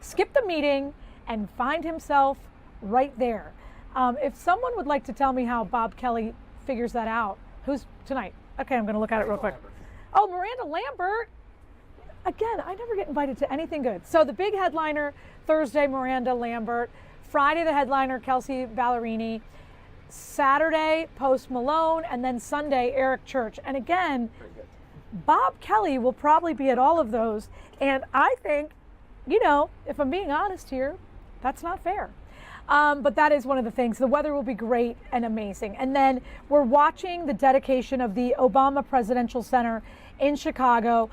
skip the meeting and find himself right there. If someone would like to tell me how Bob Kelly figures that out, who's tonight? Okay, I'm going to look at it real quick. Oh, Miranda Lambert. Again, I never get invited to anything good. So the big headliner, Thursday, Miranda Lambert. Friday, the headliner, Kelsey Ballerini. Saturday, Post Malone. And then Sunday, Eric Church. And again, Bob Kelly will probably be at all of those. And I think, if I'm being honest here, that's not fair. But that is one of the things. The weather will be great and amazing. And then we're watching the dedication of the Obama Presidential Center in Chicago.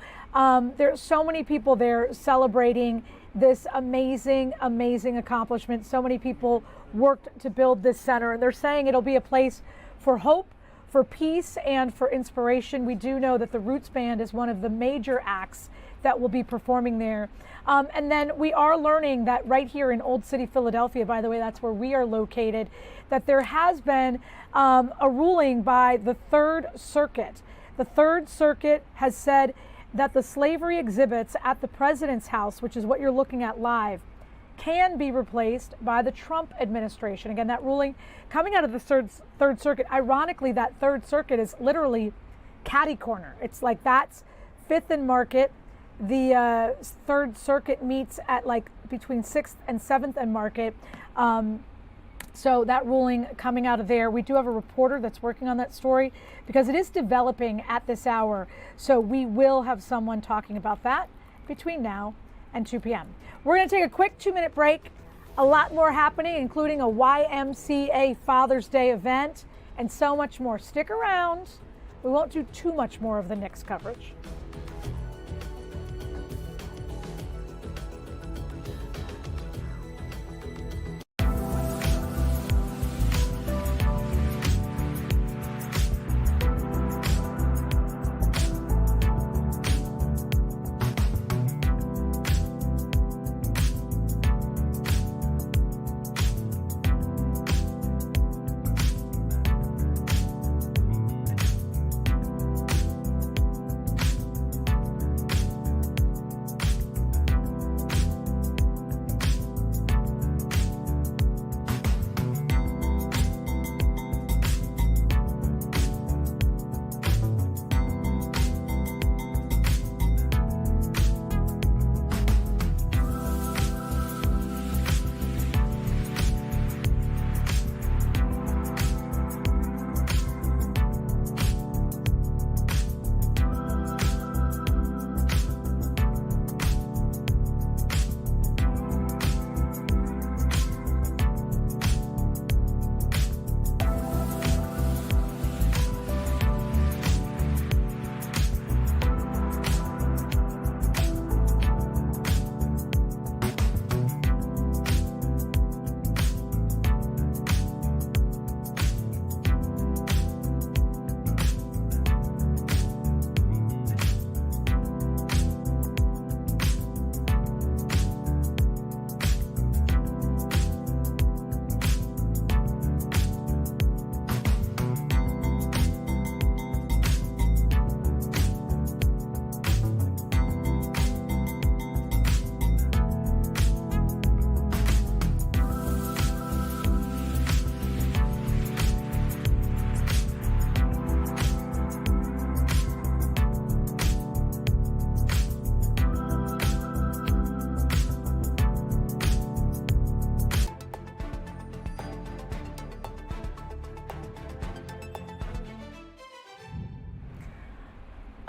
There's so many people there celebrating this amazing, amazing accomplishment. So many people worked to build this center, and they're saying it'll be a place for hope, for peace, and for inspiration. We do know that the Roots Band is one of the major acts that will be performing there. And then we are learning that right here in Old City, Philadelphia, by the way, that's where we are located, that there has been a ruling by the Third Circuit. The Third Circuit has said that the slavery exhibits at the President's house, which is what you're looking at live, can be replaced by the Trump administration. Again, that ruling coming out of the Third Circuit. Ironically, that Third Circuit is literally catty corner. It's like that's 5th and Market. The Third Circuit meets at like between 6th and 7th and Market. So that ruling coming out of there. We do have a reporter that's working on that story because it is developing at this hour. So we will have someone talking about that between now and 2 p.m. We're going to take a quick 2-minute break. A lot more happening, including a YMCA Father's Day event and so much more. Stick around. We won't do too much more of the Knicks coverage.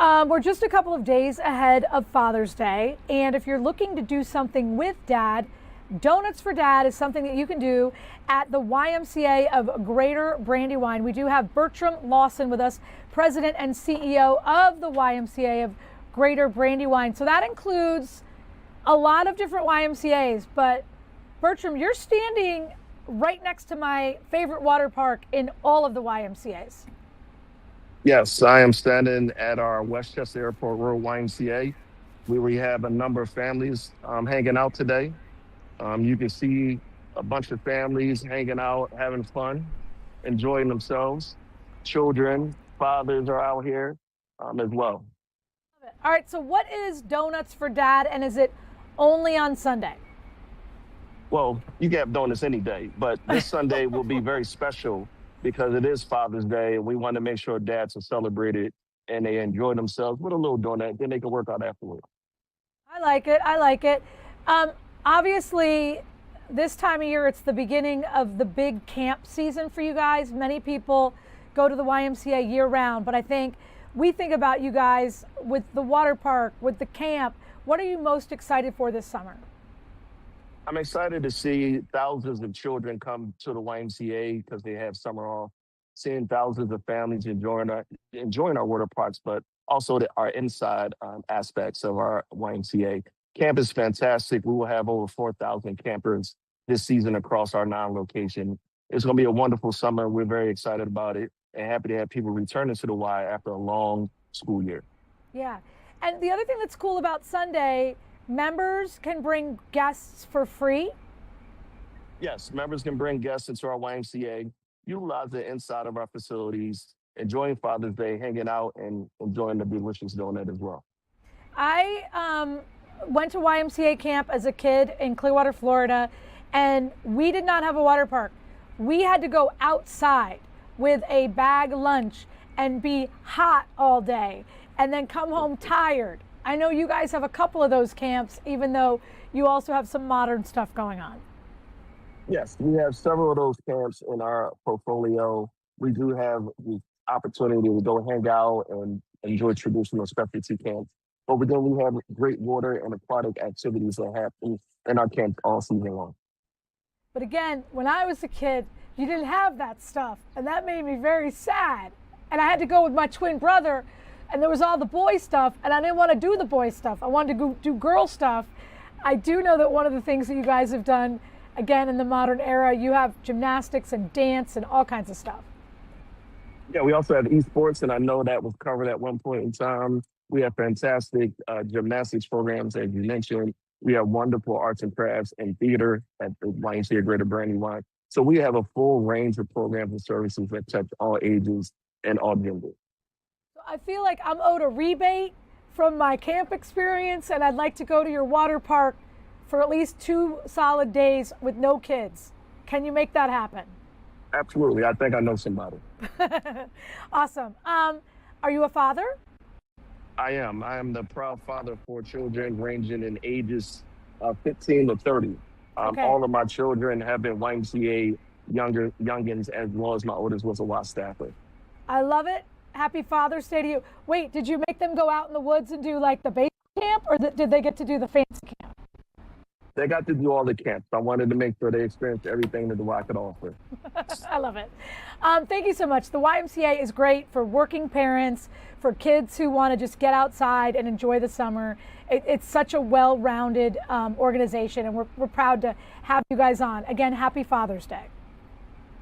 We're just a couple of days ahead of Father's Day, and if you're looking to do something with Dad, Donuts for Dad is something that you can do at the YMCA of Greater Brandywine. We do have Bertram Lawson with us, President and CEO of the YMCA of Greater Brandywine. So that includes a lot of different YMCAs, but Bertram, you're standing right next to my favorite water park in all of the YMCAs. Yes, I am standing at our Westchester Airport Road YMCA, where we have a number of families hanging out today. You can see a bunch of families hanging out, having fun, enjoying themselves. Children, fathers are out here as well. All right, so what is Donuts for Dad, and is it only on Sunday? Well, you can have donuts any day, but this Sunday will be very special because it is Father's Day, and we want to make sure dads are celebrated and they enjoy themselves with a little donut, then they can work out afterward. I like it. I like it. Obviously, this time of year, it's the beginning of the big camp season for you guys. Many people go to the YMCA year round, but I think we think about you guys with the water park, with the camp. What are you most excited for this summer? I'm excited to see thousands of children come to the YMCA because they have summer off, seeing thousands of families enjoying our water parks, but also our inside aspects of our YMCA. Camp is fantastic. We will have over 4,000 campers this season across our 9 locations. It's going to be a wonderful summer. We're very excited about it and happy to have people returning to the Y after a long school year. Yeah. And the other thing that's cool about Sunday, members can bring guests for free. Yes, members can bring guests into our YMCA, utilize the inside of our facilities, enjoying Father's Day, hanging out, and enjoying the delicious donut as well. I went to YMCA camp as a kid in Clearwater, Florida, and we did not have a water park. We had to go outside with a bag lunch and be hot all day and then come home tired. I know you guys have a couple of those camps, even though you also have some modern stuff going on. Yes, we have several of those camps in our portfolio. We do have the opportunity to go hang out and enjoy traditional specialty camps. But then we have great water and aquatic activities that happen in our camps all season long. But again, when I was a kid, you didn't have that stuff, and that made me very sad. And I had to go with my twin brother, and there was all the boy stuff, and I didn't want to do the boy stuff. I wanted to go do girl stuff. I do know that one of the things that you guys have done, again, in the modern era, you have gymnastics and dance and all kinds of stuff. Yeah, we also have esports, and I know that was covered at one point in time. We have fantastic gymnastics programs, as you mentioned. We have wonderful arts and crafts and theater at the YMCA Greater Brandywine. So we have a full range of programs and services that touch all ages and all genders. I feel like I'm owed a rebate from my camp experience, and I'd like to go to your water park for at least 2 solid days with no kids. Can you make that happen? Absolutely. I think I know somebody. Awesome. Are you a father? I am. I am the proud father of 4 children ranging in ages 15 to 30. Okay. All of my children have been YMCA youngins, as well as my oldest was a Y staffer. I love it. Happy Father's Day to you. Wait, did you make them go out in the woods and do like the base camp, or did they get to do the fancy camp? They got to do all the camps. I wanted to make sure they experienced everything that the Y could offer. I love it. Thank you so much. The YMCA is great for working parents, for kids who want to just get outside and enjoy the summer. It's such a well-rounded organization, and we're proud to have you guys on. Again, happy Father's Day.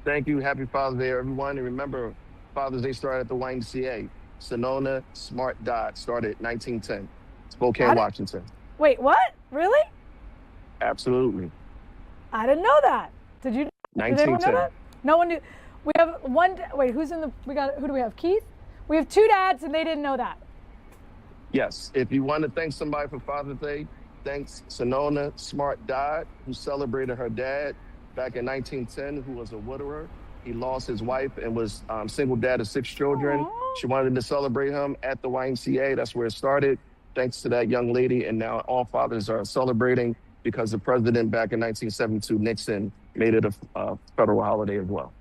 Thank you. Happy Father's Day, everyone. And remember, Father's Day started at the YMCA. Sonona Smart Dot started 1910, Spokane, Washington. Wait, what? Really? Absolutely. I didn't know that. Did you? Did anyone know that? No one knew. We have one. Wait, who's in the? Who do we have? Keith. We have 2 dads, and they didn't know that. Yes. If you want to thank somebody for Father's Day, thanks Sonona Smart Dot, who celebrated her dad back in 1910, who was a widower. He lost his wife and was single dad of 6 children. Aww. She wanted to celebrate him at the YMCA. That's where it started. Thanks to that young lady. And now all fathers are celebrating because the president back in 1972, Nixon, made it a federal holiday as well.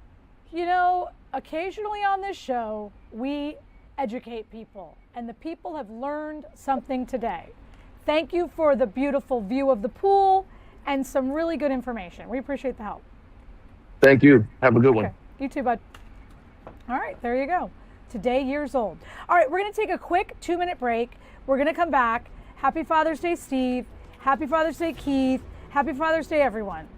You know, occasionally on this show, we educate people, and the people have learned something today. Thank you for the beautiful view of the pool and some really good information. We appreciate the help. Thank you. Have a good one. You too, bud. All right, there you go. Today, years old. All right, we're going to take a quick 2-minute break. We're going to come back. Happy Father's Day, Steve. Happy Father's Day, Keith. Happy Father's Day, everyone.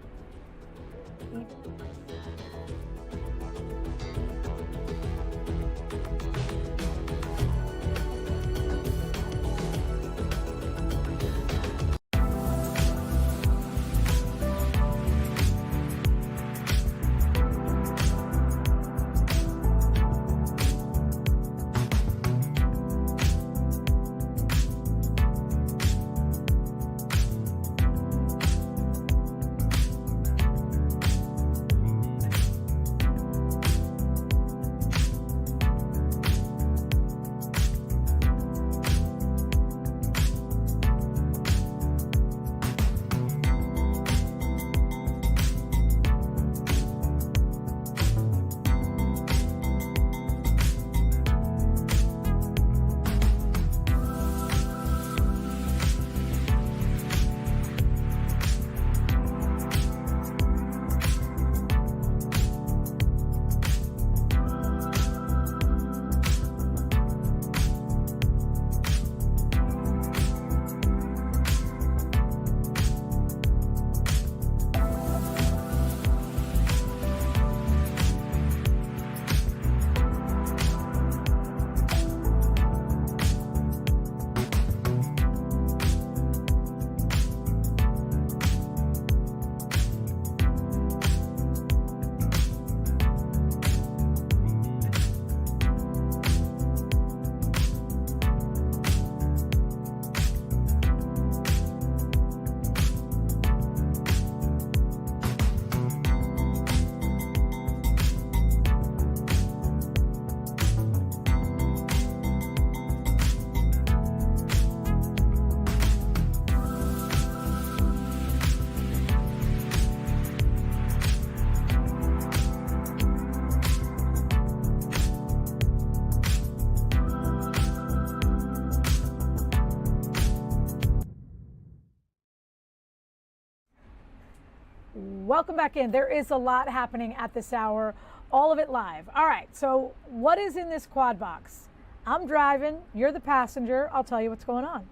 Welcome back in. There is a lot happening at this hour, all of it live. All right, so what is in this quad box? I'm driving, you're the passenger. I'll tell you what's going on.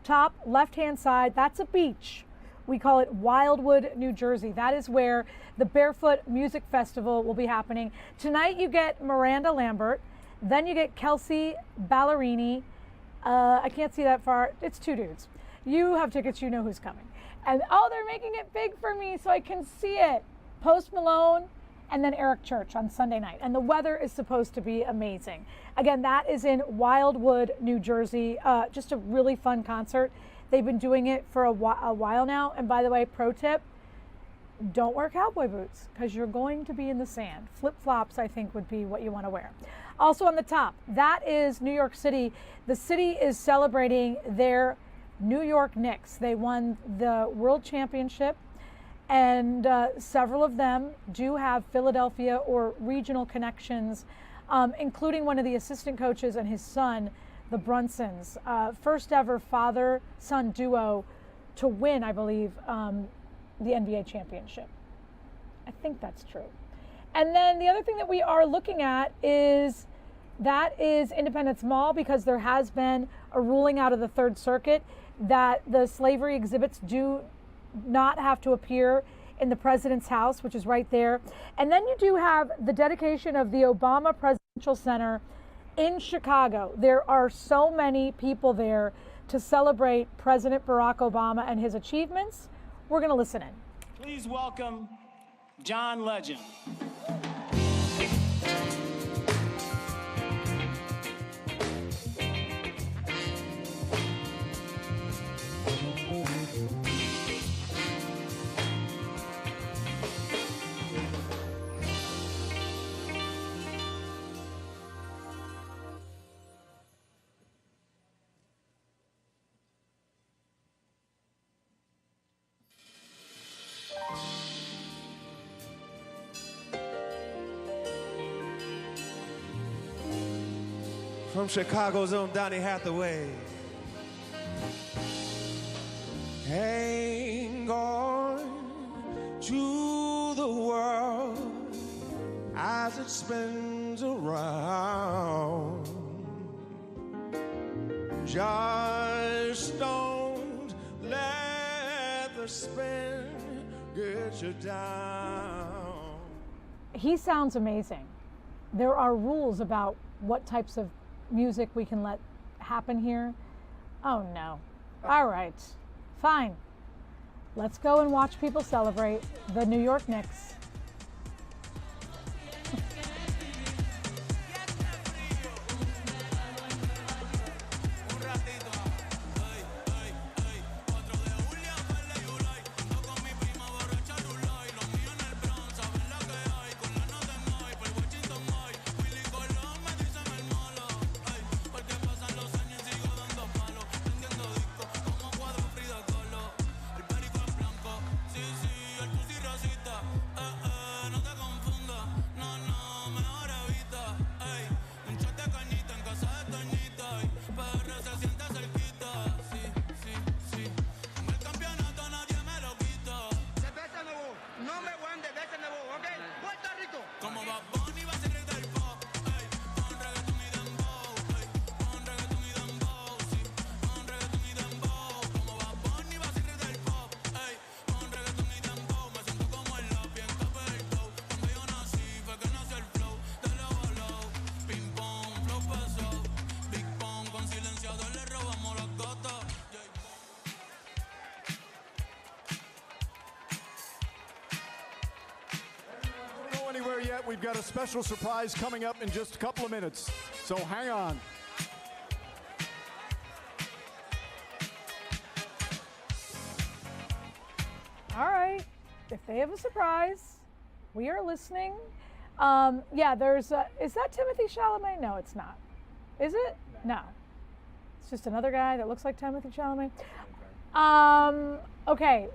Top left-hand side, that's a beach. We call it Wildwood, New Jersey. That is where the Barefoot Music Festival will be happening. Tonight you get Miranda Lambert, then you get Kelsey Ballerini. I can't see that far. It's two dudes. You have tickets, you know who's coming. And oh, they're making it big for me so I can see it. Post Malone and then Eric Church on Sunday night. And the weather is supposed to be amazing. Again, that is in Wildwood, New Jersey. Just a really fun concert. They've been doing it for a while now. And by the way, pro tip, don't wear cowboy boots because you're going to be in the sand. Flip-flops, I think, would be what you want to wear. Also on the top, that is New York City. The city is celebrating their New York Knicks. They won the World Championship, and several of them do have Philadelphia or regional connections, including one of the assistant coaches and his son, the Brunsons. First ever father-son duo to win, I believe, the NBA championship. I think that's true. And then the other thing that we are looking at is Independence Mall, because there has been a ruling out of the Third Circuit that the slavery exhibits do not have to appear in the president's house, which is right there. And then you do have the dedication of the Obama Presidential Center in Chicago. There are so many people there to celebrate President Barack Obama and his achievements. We're going to listen in. Please welcome John Legend. from Chicago's own Donny Hathaway. Hang on to the world as it spins around. Just don't let the spin get you down. He sounds amazing. There are rules about what types of music we can let happen here. Oh no. All right. Fine. Let's go and watch people celebrate the New York Knicks. Yet. We've got a special surprise coming up in just a couple of minutes, so hang on. All right, if they have a surprise, we are listening. Yeah, there's is that Timothée Chalamet? No, it's not. Is it? No. It's just another guy that looks like Timothée Chalamet. Okay,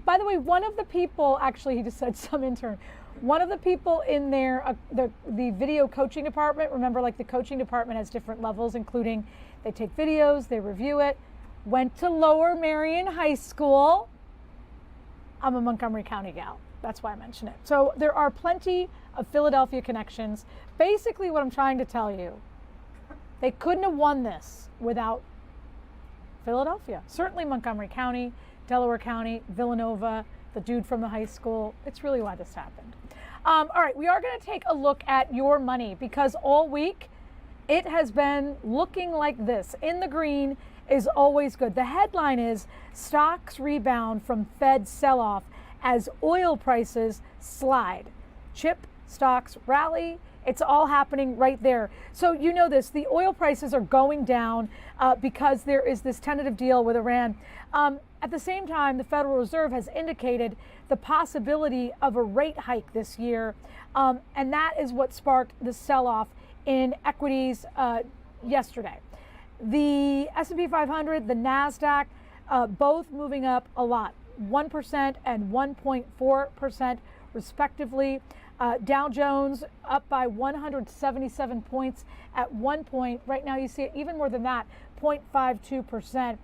by the way, one of the people, actually he just said some intern, one of the people in there, the video coaching department, remember like the coaching department has different levels, including they take videos, they review it, went to Lower Merion High School. I'm a Montgomery County gal. That's why I mention it. So there are plenty of Philadelphia connections. Basically what I'm trying to tell you, they couldn't have won this without Philadelphia. Certainly Montgomery County, Delaware County, Villanova, the dude from the high school. It's really why this happened. All right, we are going to take a look at your money because all week it has been looking like this. In the green is always good. The headline is stocks rebound from Fed sell-off as oil prices slide. Chip stocks rally. It's all happening right there. So you know this, the oil prices are going down because there is this tentative deal with Iran. At the same time, the Federal Reserve has indicated the possibility of a rate hike this year. And that is what sparked the sell-off in equities yesterday. The S&P 500, the NASDAQ, both moving up a lot, 1% and 1.4% respectively. Dow Jones up by 177 points at one point. Right now you see it even more than that, 0.52%.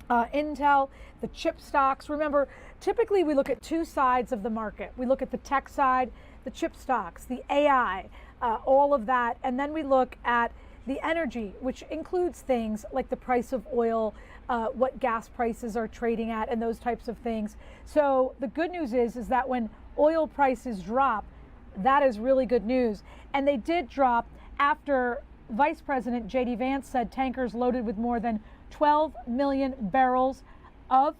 Intel, the chip stocks. Remember, typically we look at two sides of the market. We look at the tech side, the chip stocks, the AI, all of that. And then we look at the energy, which includes things like the price of oil, what gas prices are trading at, and those types of things. So the good news is that when oil prices drop, that is really good news. And they did drop after Vice President J.D. Vance said tankers loaded with more than 12 million barrels of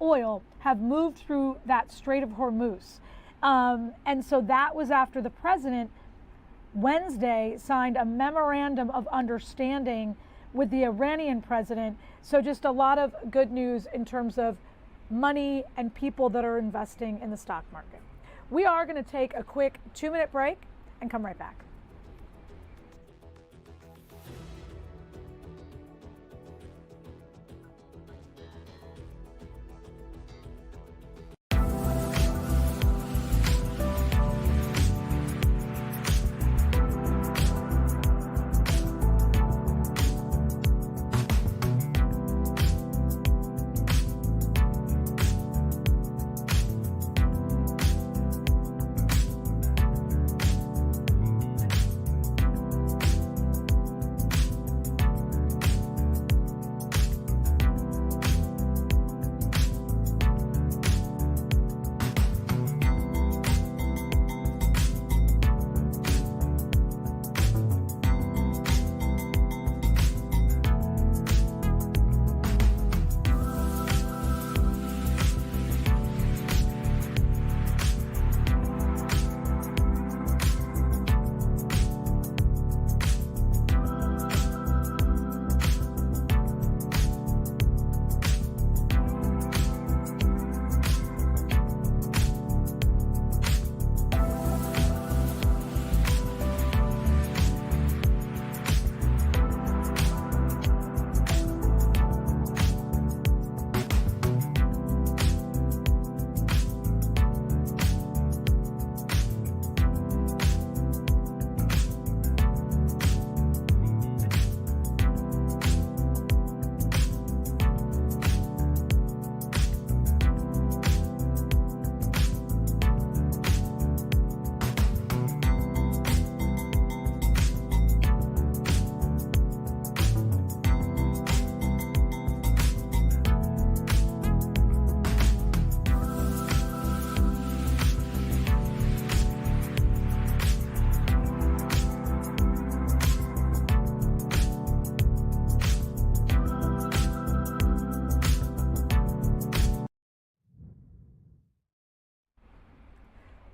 oil have moved through that Strait of Hormuz. And so that was after the president Wednesday signed a memorandum of understanding with the Iranian president. So just a lot of good news in terms of money and people that are investing in the stock market. We are going to take a quick 2-minute break and come right back.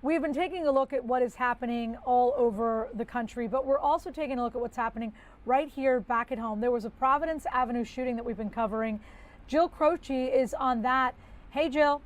We've been taking a look at what is happening all over the country, but we're also taking a look at what's happening right here back at home. There was a Providence Avenue shooting that we've been covering. Jill Croce is on that. Hey, Jill.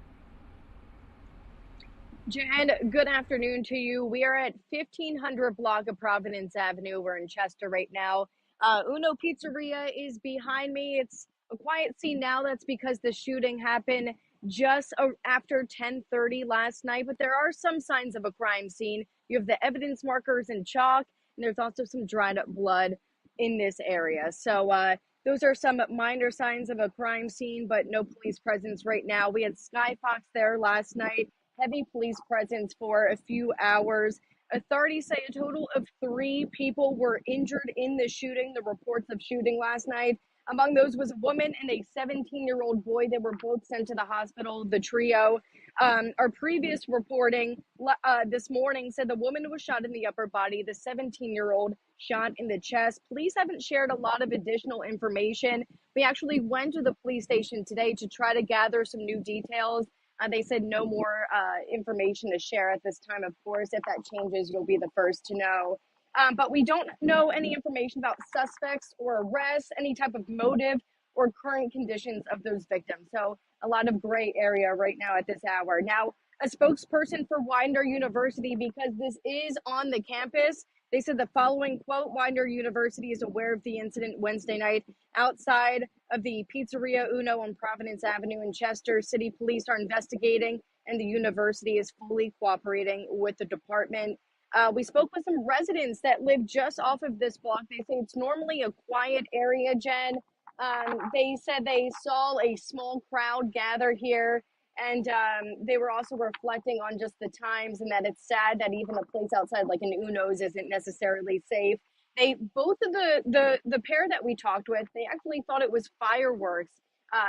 Jen, good afternoon to you. We are at 1500 block of Providence Avenue. We're in Chester right now. Uno Pizzeria is behind me. It's a quiet scene now. That's because the shooting happened just after 10:30 last night, but there are some signs of a crime scene. You have the evidence markers in chalk, and there's also some dried up blood in this area. So those are some minor signs of a crime scene, but no police presence right now. We had Sky Fox there last night, heavy police presence for a few hours. Authorities say a total of 3 people were injured in the shooting, the reports of shooting last night. Among those was a woman and a 17-year-old boy. They were both sent to the hospital, the trio. Our previous reporting this morning said the woman was shot in the upper body, the 17-year-old shot in the chest. Police haven't shared a lot of additional information. We actually went to the police station today to try to gather some new details. They said no more information to share at this time. Of course, if that changes, you'll be the first to know. But we don't know any information about suspects or arrests, any type of motive or current conditions of those victims. So a lot of gray area right now at this hour. Now, a spokesperson for Widener University, because this is on the campus, they said the following quote: Widener University is aware of the incident Wednesday night outside of the Pizzeria Uno on Providence Avenue in Chester. City police are investigating, and the university is fully cooperating with the department. We spoke with some residents that live just off of this block. They say it's normally a quiet area, Jen. They said they saw a small crowd gather here, and they were also reflecting on just the times and that it's sad that even a place outside like an Uno's isn't necessarily safe. Both of the pair that we talked with, they actually thought it was fireworks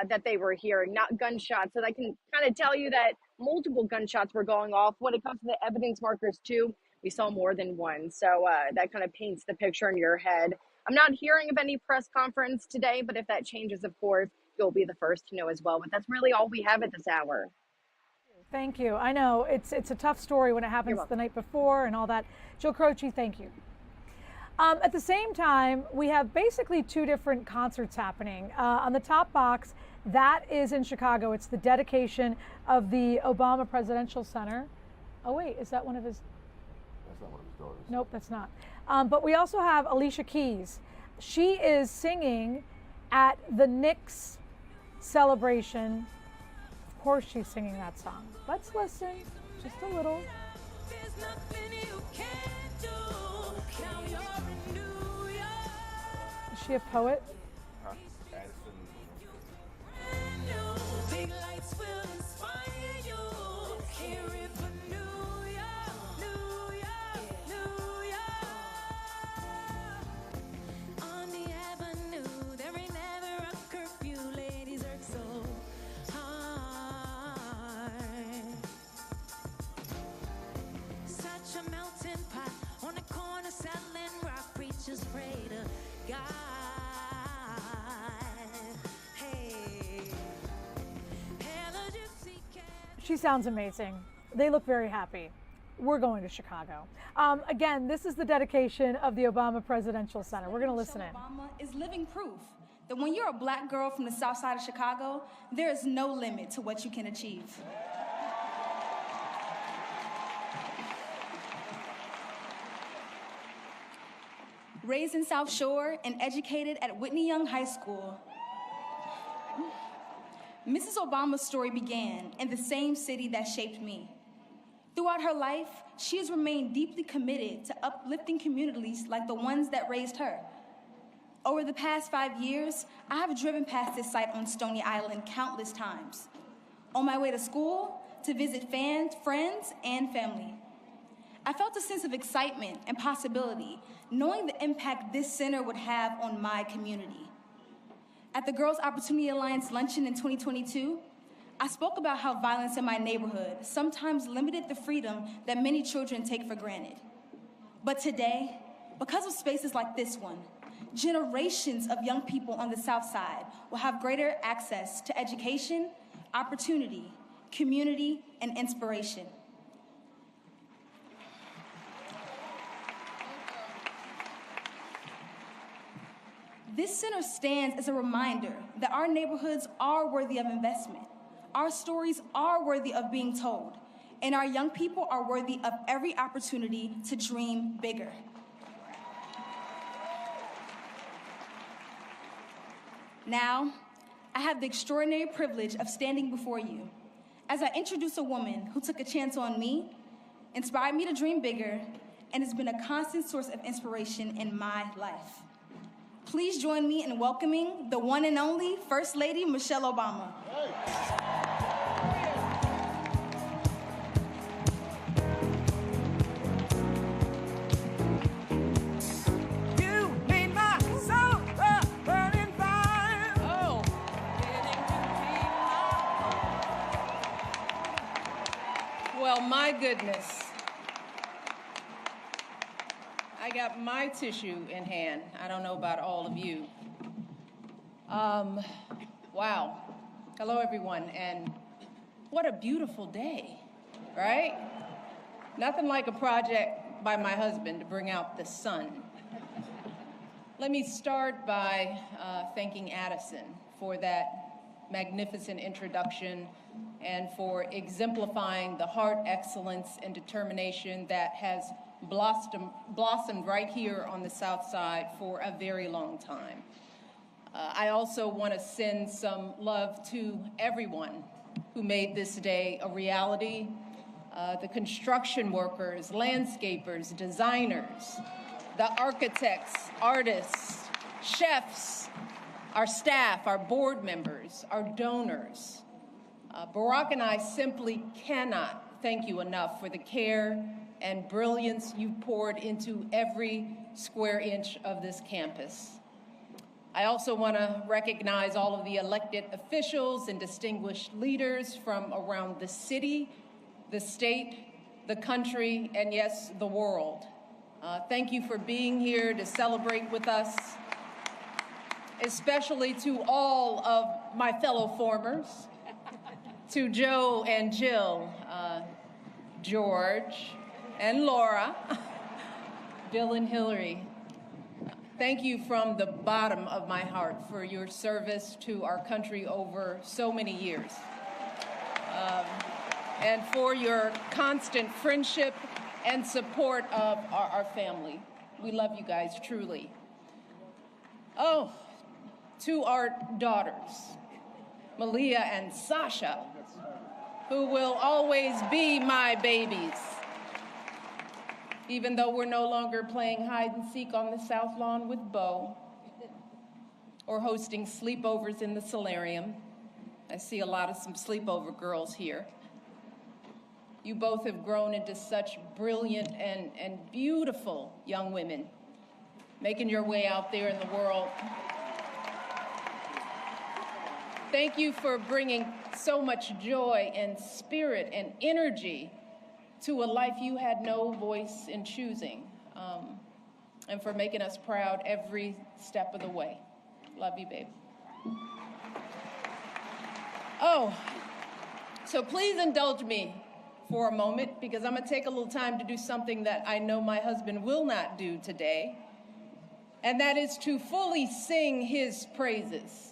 that they were hearing, not gunshots. So I can kind of tell you that multiple gunshots were going off. When it comes to the evidence markers too, we saw more than one. So that kind of paints the picture in your head. I'm not hearing of any press conference today, but if that changes, of course, you'll be the first to know as well. But that's really all we have at this hour. Thank you. I know it's a tough story when it happens the night before and all that. Jill Croce, thank you. At the same time, we have basically 2 different concerts happening. On the top box, that is in Chicago. It's the dedication of the Obama Presidential Center. Oh, wait, is that one of his? That's not one of his daughters. Nope, that's not. But we also have Alicia Keys. She is singing at the Knicks celebration. Of course she's singing that song. Let's listen, just a little. Is she a poet? She sounds amazing. They look very happy. We're going to Chicago. Again, this is the dedication of the Obama Presidential Center. We're going to listen in. Obama is living proof that when you're a black girl from the south side of Chicago, there is no limit to what you can achieve. Raised in South Shore and educated at Whitney Young High School, Mrs. Obama's story began in the same city that shaped me. Throughout her life, she has remained deeply committed to uplifting communities like the ones that raised her. Over the past 5 years, I have driven past this site on Stony Island countless times, on my way to school, to visit fans, friends, and family. I felt a sense of excitement and possibility, knowing the impact this center would have on my community. At the Girls Opportunity Alliance luncheon in 2022, I spoke about how violence in my neighborhood sometimes limited the freedom that many children take for granted. But today, because of spaces like this one, generations of young people on the South Side will have greater access to education, opportunity, community, and inspiration. This center stands as a reminder that our neighborhoods are worthy of investment. Our stories are worthy of being told, and our young people are worthy of every opportunity to dream bigger. Now, I have the extraordinary privilege of standing before you as I introduce a woman who took a chance on me, inspired me to dream bigger, and has been a constant source of inspiration in my life. Please join me in welcoming the one and only First Lady Michelle Obama. You made my soul a burning fire. Oh. Well, my goodness. I got my tissue in hand. I don't know about all of you. Wow. Hello, everyone, and what a beautiful day, right? Nothing like a project by my husband to bring out the sun. Let me start by thanking Addison for that magnificent introduction and for exemplifying the heart, excellence, and determination that has blossomed right here on the South Side for a very long time. I also want to send some love to everyone who made this day a reality. The construction workers, landscapers, designers, the architects, artists, chefs, our staff, our board members, our donors. Barack and I simply cannot thank you enough for the care and brilliance you poured into every square inch of this campus. I also want to recognize all of the elected officials and distinguished leaders from around the city, the state, the country, and yes, the world. Thank you for being here to celebrate with us, especially to all of my fellow formers, to Joe and Jill, George, and Laura, Bill and Hillary. Thank you from the bottom of my heart for your service to our country over so many years. And for your constant friendship and support of our family. We love you guys, truly. Oh, to our daughters, Malia and Sasha, who will always be my babies. Even though we're no longer playing hide and seek on the South Lawn with Bo or hosting sleepovers in the solarium. I see a lot of some sleepover girls here. You both have grown into such brilliant and beautiful young women, making your way out there in the world. Thank you for bringing so much joy and spirit and energy to a life you had no voice in choosing, and for making us proud every step of the way. Love you, babe. Oh, so please indulge me for a moment, because I'm gonna take a little time to do something that I know my husband will not do today, and that is to fully sing his praises.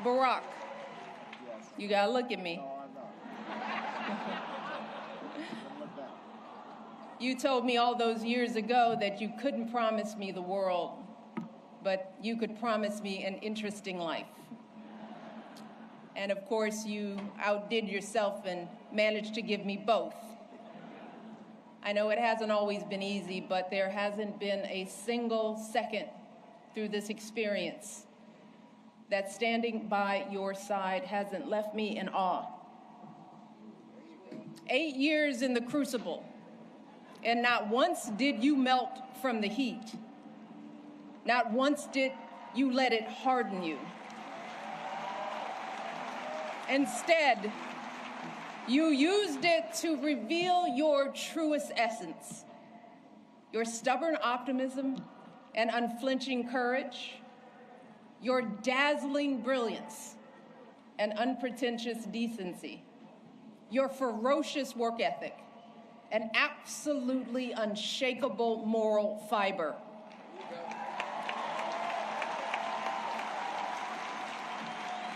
Barack, you gotta look at me. You told me all those years ago that you couldn't promise me the world, but you could promise me an interesting life. And of course, you outdid yourself and managed to give me both. I know it hasn't always been easy, but there hasn't been a single second through this experience that standing by your side hasn't left me in awe. 8 years in the crucible, and not once did you melt from the heat. Not once did you let it harden you. Instead, you used it to reveal your truest essence, your stubborn optimism and unflinching courage, your dazzling brilliance and unpretentious decency, your ferocious work ethic, an absolutely unshakable moral fiber.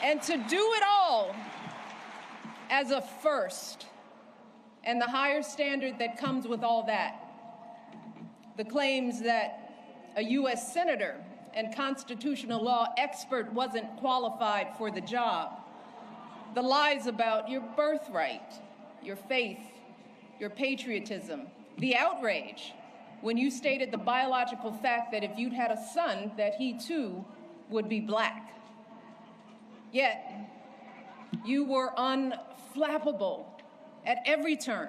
And to do it all as a first, and the higher standard that comes with all that, the claims that a U.S. senator and constitutional law expert wasn't qualified for the job, the lies about your birthright, your faith, your patriotism, the outrage when you stated the biological fact that if you'd had a son, that he too would be black. Yet, you were unflappable at every turn,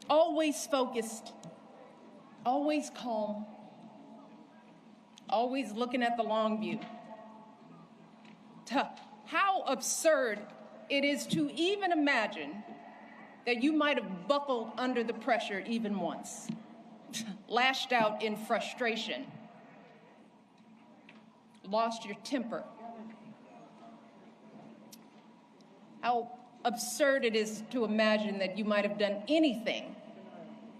always focused, always calm, always looking at the long view. How absurd it is to even imagine that you might have buckled under the pressure even once, lashed out in frustration, lost your temper. How absurd it is to imagine that you might have done anything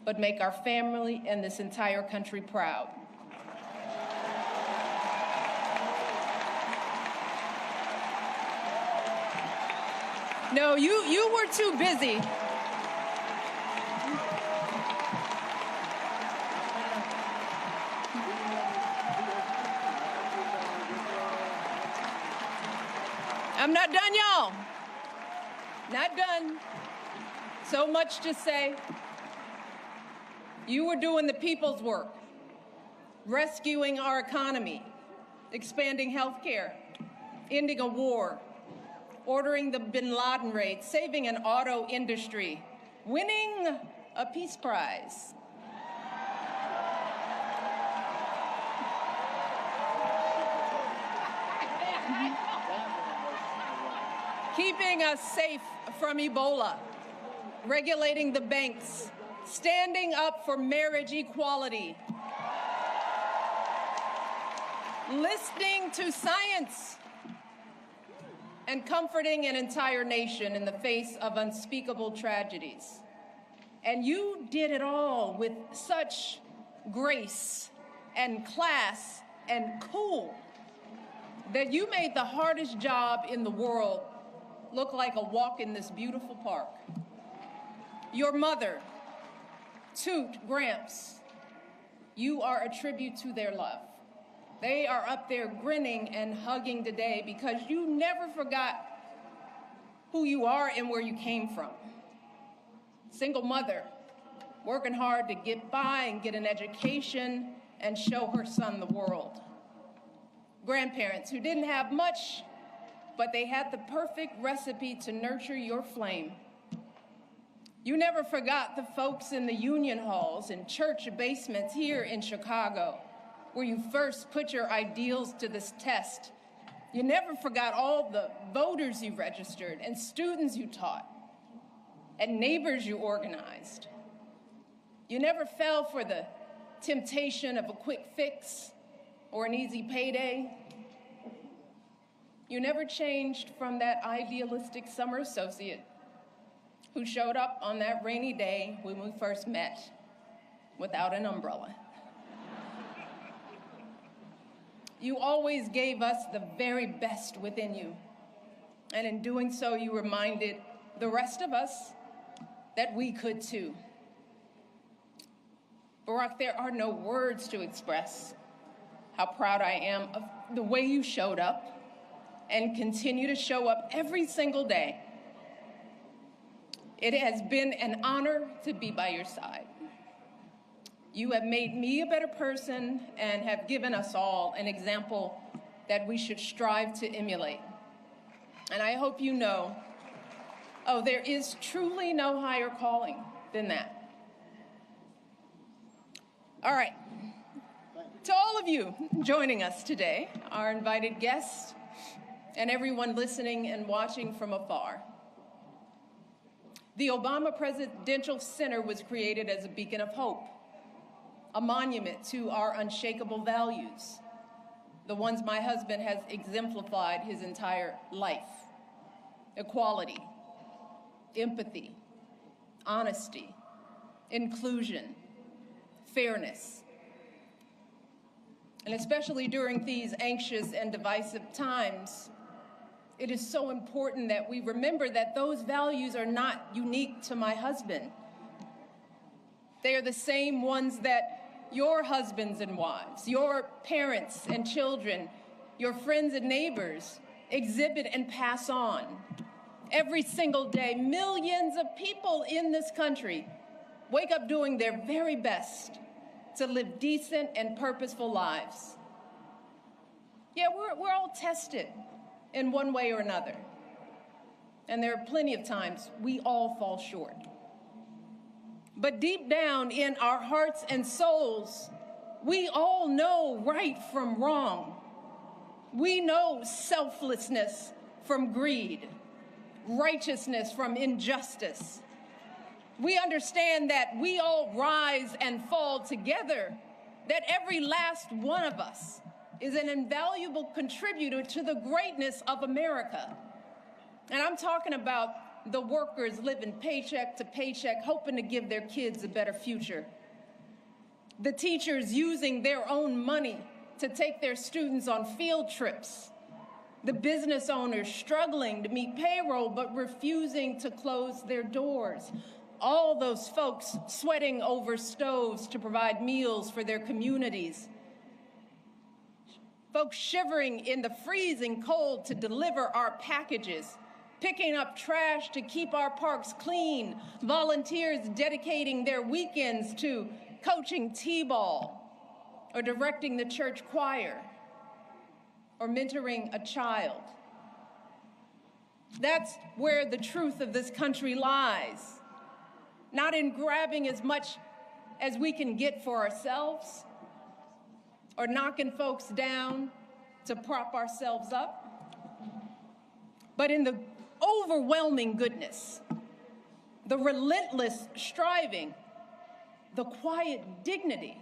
but make our family and this entire country proud. No, you were too busy. I'm not done, y'all. Not done. So much to say. You were doing the people's work, rescuing our economy, expanding health care, ending a war, ordering the bin Laden raid, saving an auto industry, winning a peace prize. Keeping us safe from Ebola, regulating the banks, standing up for marriage equality, listening to science, and comforting an entire nation in the face of unspeakable tragedies. And you did it all with such grace and class and cool that you made the hardest job in the world look like a walk in this beautiful park. Your mother, Toot, Gramps, you are a tribute to their love. They are up there grinning and hugging today because you never forgot who you are and where you came from. Single mother, working hard to get by and get an education and show her son the world. Grandparents who didn't have much, but they had the perfect recipe to nurture your flame. You never forgot the folks in the union halls and church basements here in Chicago, where you first put your ideals to this test. You never forgot all the voters you registered and students you taught and neighbors you organized. You never fell for the temptation of a quick fix or an easy payday. You never changed from that idealistic summer associate who showed up on that rainy day when we first met without an umbrella. You always gave us the very best within you. And in doing so, you reminded the rest of us that we could too. Barack, there are no words to express how proud I am of the way you showed up and continue to show up every single day. It has been an honor to be by your side. You have made me a better person and have given us all an example that we should strive to emulate. And I hope you know, there is truly no higher calling than that. All right, to all of you joining us today, our invited guests, and everyone listening and watching from afar. The Obama Presidential Center was created as a beacon of hope, a monument to our unshakable values, the ones my husband has exemplified his entire life: equality, empathy, honesty, inclusion, fairness. And especially during these anxious and divisive times, it is so important that we remember that those values are not unique to my husband. They are the same ones that your husbands and wives, your parents and children, your friends and neighbors exhibit and pass on. Every single day, millions of people in this country wake up doing their very best to live decent and purposeful lives. Yeah, we're all tested in one way or another. And there are plenty of times we all fall short. But deep down in our hearts and souls, we all know right from wrong. We know selflessness from greed, righteousness from injustice. We understand that we all rise and fall together, that every last one of us is an invaluable contributor to the greatness of America. And I'm talking about the workers living paycheck to paycheck, hoping to give their kids a better future. The teachers using their own money to take their students on field trips. The business owners struggling to meet payroll but refusing to close their doors. All those folks sweating over stoves to provide meals for their communities. Folks shivering in the freezing cold to deliver our packages, picking up trash to keep our parks clean, volunteers dedicating their weekends to coaching t-ball or directing the church choir or mentoring a child. That's where the truth of this country lies. Not in grabbing as much as we can get for ourselves or knocking folks down to prop ourselves up, but in the overwhelming goodness, the relentless striving, the quiet dignity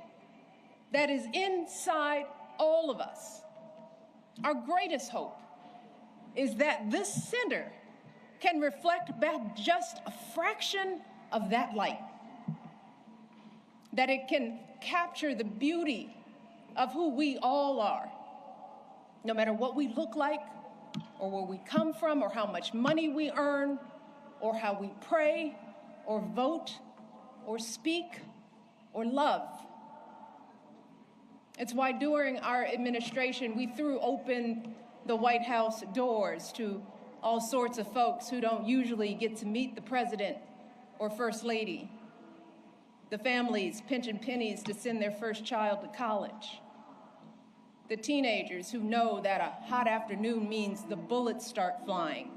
that is inside all of us. Our greatest hope is that this center can reflect back just a fraction of that light, that it can capture the beauty of who we all are, no matter what we look like, or where we come from, or how much money we earn, or how we pray, or vote, or speak, or love. It's why during our administration, we threw open the White House doors to all sorts of folks who don't usually get to meet the president or First Lady, the families pinching pennies to send their first child to college, the teenagers who know that a hot afternoon means the bullets start flying,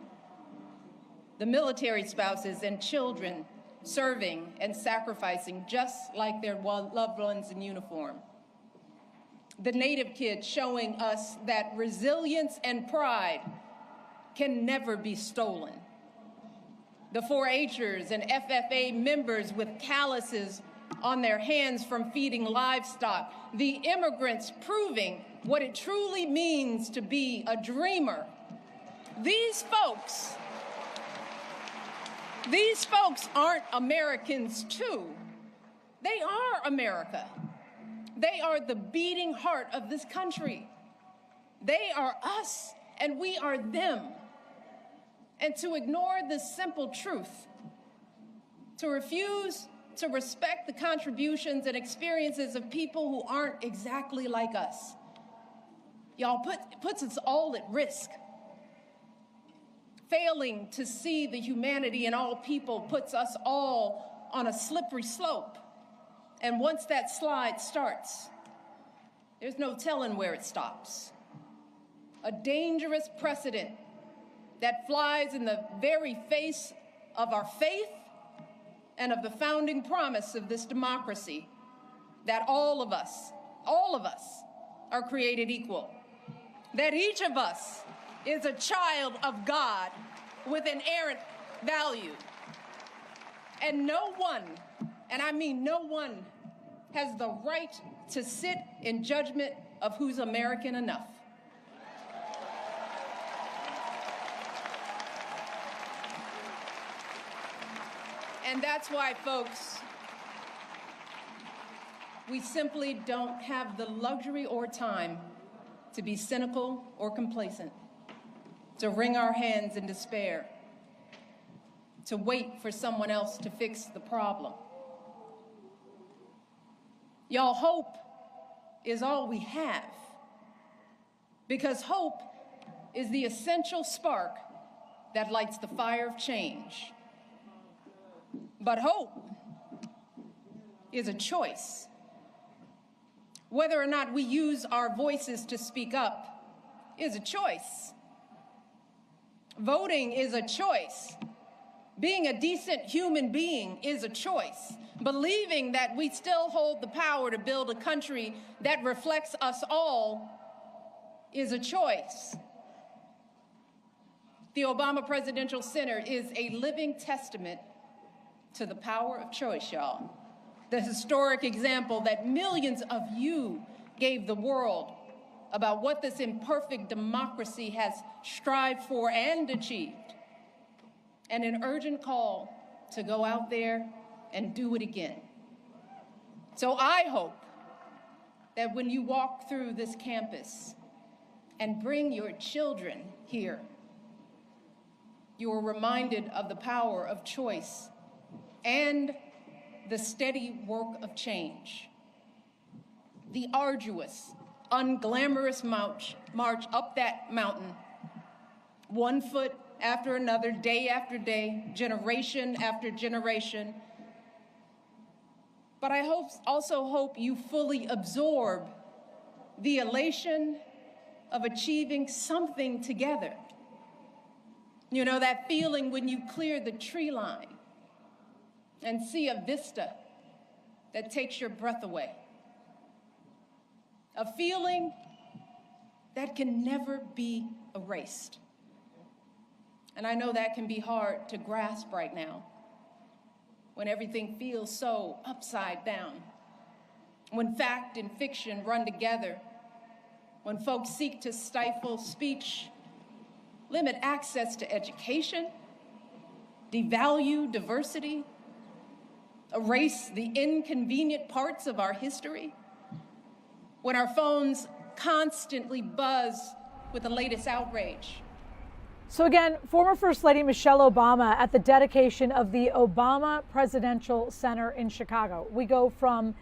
the military spouses and children serving and sacrificing just like their loved ones in uniform, the Native kids showing us that resilience and pride can never be stolen, the 4-H'ers and FFA members with calluses on their hands from feeding livestock, the immigrants proving what it truly means to be a dreamer. These folks aren't Americans too. They are America. They are the beating heart of this country. They are us and we are them. And to ignore this simple truth, to refuse to respect the contributions and experiences of people who aren't exactly like us, y'all, puts us all at risk. Failing to see the humanity in all people puts us all on a slippery slope. And once that slide starts, there's no telling where it stops. A dangerous precedent that flies in the very face of our faith and of the founding promise of this democracy, that all of us are created equal, that each of us is a child of God with inerrant value. And no one, and I mean no one, has the right to sit in judgment of who's American enough. And that's why, folks, We simply don't have the luxury or time to be cynical or complacent, to wring our hands in despair, to wait for someone else to fix the problem. Y'all, hope is all we have, because hope is the essential spark that lights the fire of change. But hope is a choice. Whether or not we use our voices to speak up is a choice. Voting is a choice. Being a decent human being is a choice. Believing that we still hold the power to build a country that reflects us all is a choice. The Obama Presidential Center is a living testament to the power of choice, y'all. The historic example that millions of you gave the world about what this imperfect democracy has strived for and achieved, and an urgent call to go out there and do it again. So I hope that when you walk through this campus and bring your children here, you are reminded of the power of choice and the steady work of change. The arduous, unglamorous march up that mountain, one foot after another, day after day, generation after generation. But I also hope you fully absorb the elation of achieving something together. You know, that feeling when you clear the tree line and see a vista that takes your breath away. A feeling that can never be erased. And I know that can be hard to grasp right now, when everything feels so upside down, when fact and fiction run together, when folks seek to stifle speech, limit access to education, devalue diversity, erase the inconvenient parts of our history, when our phones constantly buzz with the latest outrage. So again, former First Lady Michelle Obama at the dedication of the Obama Presidential Center in Chicago. We go from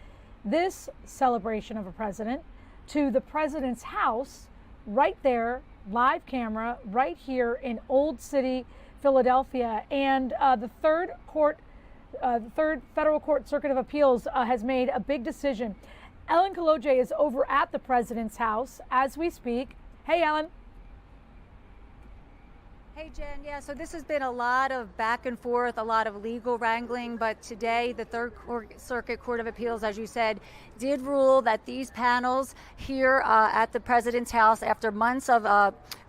this celebration of a president to the president's house right there, live camera, right here in Old City, Philadelphia. And the third Federal Court Circuit of Appeals has made a big decision. Ellen Kaloje is over at the president's house as we speak. Hey, Ellen. Hey, Jen. Yeah, so this has been a lot of back and forth, a lot of legal wrangling, but today the Third Circuit Court of Appeals, as you said, did rule that these panels here at the president's house, after months of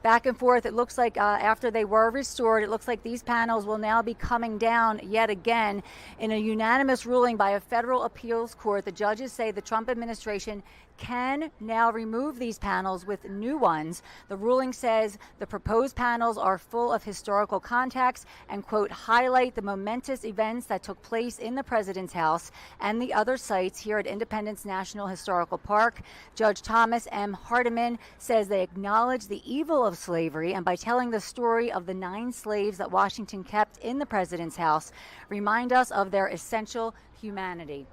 back and forth, it looks like after they were restored, it looks like these panels will now be coming down yet again. In a unanimous ruling by a federal appeals court, the judges say the Trump administration can now remove these panels with new ones. The ruling says the proposed panels are full of historical context and, quote, highlight the momentous events that took place in the president's house and the other sites here at Independence National Historical Park. Judge Thomas M. Hardiman says they acknowledge the evil of slavery, and by telling the story of the 9 slaves that Washington kept in the president's house, remind us of their essential humanity.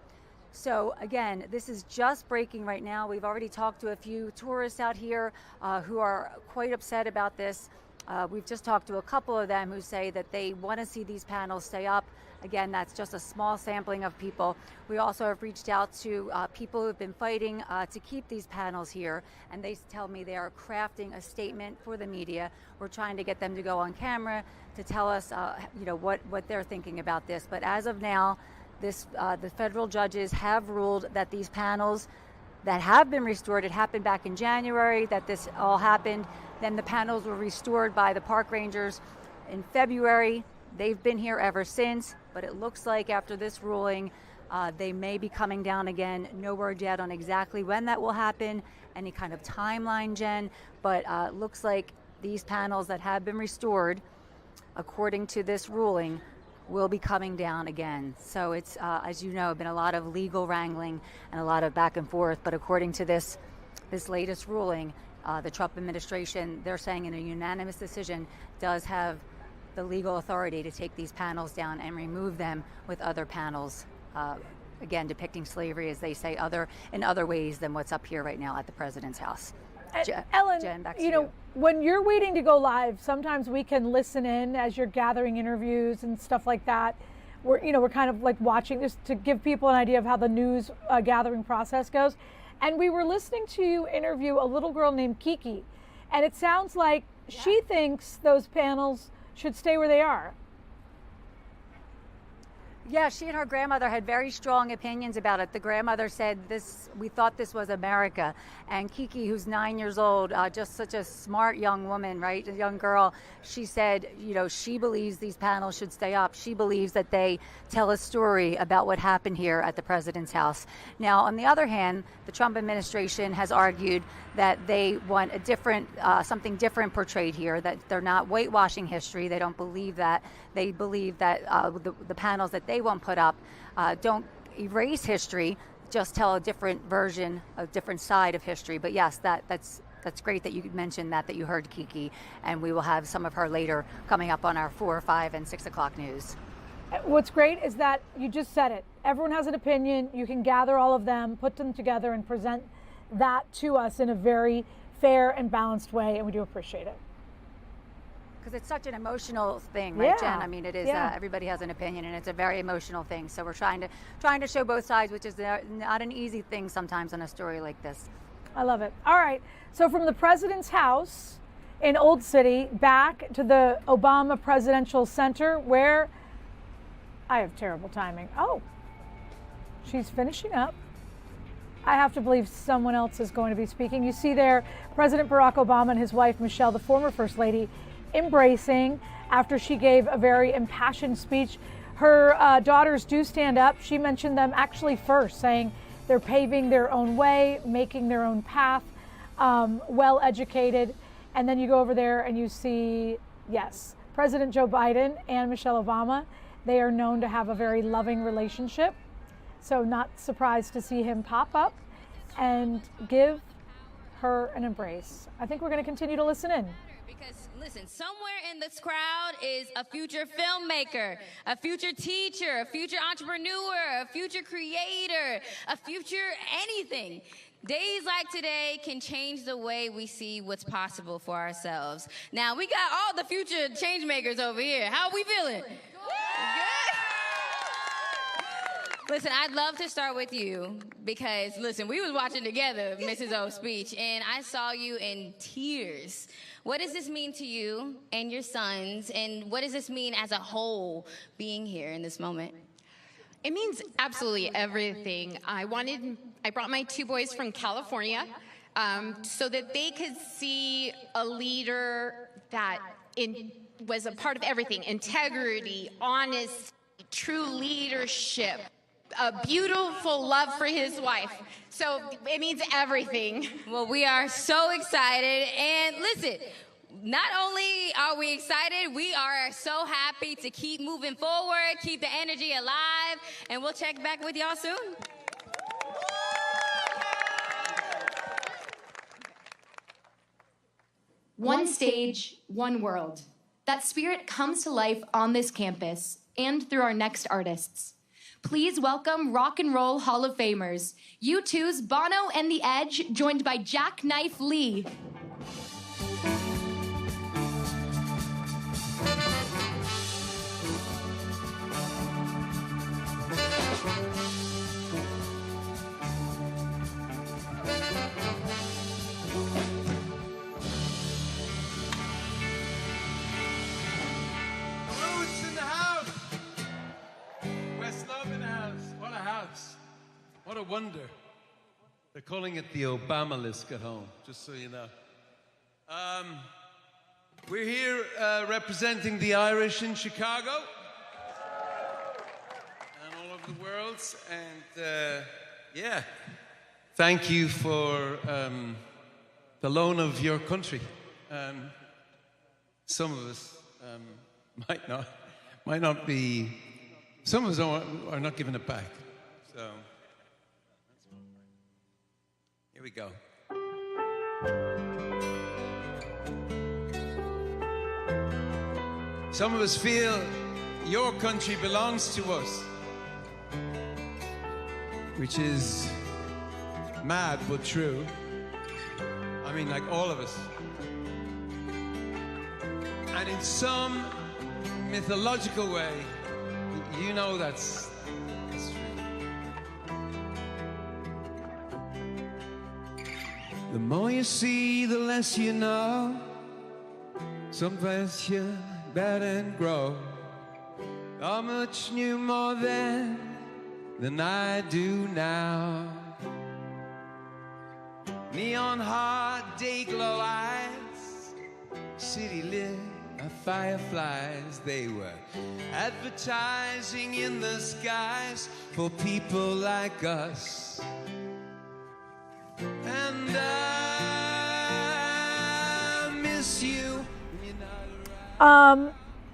So again, this is just breaking right now. We've already talked to a few tourists out here who are quite upset about this. We've just talked to a couple of them who say that they want to see these panels stay up. Again, that's just a small sampling of people. We also have reached out to people who have been fighting to keep these panels here, and they tell me they are crafting a statement for the media. We're trying to get them to go on camera to tell us, what they're thinking about this. But as of now, the federal judges have ruled that these panels that have been restored, it happened back in January that this all happened. Then the panels were restored by the park rangers in February. They've been here ever since, but it looks like after this ruling, they may be coming down again. No word yet on exactly when that will happen, any kind of timeline, Jen, but looks like these panels that have been restored, according to this ruling, will be coming down again. So it's, as you know, been a lot of legal wrangling and a lot of back and forth. But according to this latest ruling, the Trump administration, they're saying in a unanimous decision, does have the legal authority to take these panels down and remove them with other panels, again, depicting slavery, as they say, in other ways than what's up here right now at the president's house. Ellen, Jen, back to you know, when you're waiting to go live, sometimes we can listen in as you're gathering interviews and stuff like that. We're kind of like watching just to give people an idea of how the news gathering process goes. And we were listening to you interview a little girl named Kiki, and it sounds like she thinks those panels should stay where they are. Yeah, she and her grandmother had very strong opinions about it. The grandmother said, we thought this was America. And Kiki, who's 9 years old, just such a smart young woman, right? A young girl, she said, she believes these panels should stay up. She believes that they tell a story about what happened here at the president's house. Now, on the other hand, the Trump administration has argued that they want a different, something different portrayed here, that they're not whitewashing history. They don't believe that. They believe that the panels that they won't put up don't erase history, just tell a different version, a different side of history. But yes, that's great that you mentioned that you heard Kiki, and we will have some of her later coming up on our 4, 5, and 6 o'clock news. What's great is that you just said it. Everyone has an opinion. You can gather all of them, put them together, and present that to us in a very fair and balanced way, and we do appreciate it. Because it's such an emotional thing, right, Yeah. Jen? I mean, it is. Yeah. Everybody has an opinion, and it's a very emotional thing. So we're trying to show both sides, which is not an easy thing sometimes on a story like this. I love it. All right. So from the president's house in Old City back to the Obama Presidential Center, where I have terrible timing. Oh, she's finishing up. I have to believe someone else is going to be speaking. You see there President Barack Obama and his wife, Michelle, the former First Lady, embracing after she gave a very impassioned speech. Her daughters do stand up. She mentioned them actually first, saying they're paving their own way, making their own path, well educated. And then you go over there and you see, yes, President Joe Biden and Michelle Obama. They are known to have a very loving relationship. So not surprised to see him pop up and give her an embrace. I think we're going to continue to listen in. Because listen, somewhere in this crowd is a future filmmaker, a future teacher, a future entrepreneur, a future creator, a future anything. Days like today can change the way we see what's possible for ourselves. Now, we got all the future change makers over here. How are we feeling? Good? Listen, I'd love to start with you because, listen, we was watching together Mrs. O's speech, and I saw you in tears. What does this mean to you and your sons, and what does this mean as a whole being here in this moment? It means absolutely everything. I brought my 2 boys from California so that they could see a leader that was a part of everything: integrity, honesty, true leadership, a beautiful love for his wife. So it means everything. Well, we are so excited. And listen, not only are we excited, we are so happy to keep moving forward, keep the energy alive, and we'll check back with y'all soon. One stage, one world. That spirit comes to life on this campus and through our next artists. Please welcome Rock and Roll Hall of Famers, U2's Bono and the Edge, joined by Jackknife Lee. Roots in the house. West Love in the house. What a house. What a wonder. They're calling it the Obama-lisk at home, just so you know. We're here representing the Irish in Chicago and all over the world. And yeah, thank you for the loan of your country. Some of us might not, might not be, some of us are not giving it back. So, here we go. Some of us feel your country belongs to us, which is mad but true. I mean, like all of us. And in some mythological way, you know that's true. The more you see, the less you know. Sometimes you better and grow. How much knew more then than I do now. Neon heart, day glow eyes, city lit by fireflies. They were advertising in the skies for people like us. And I miss you.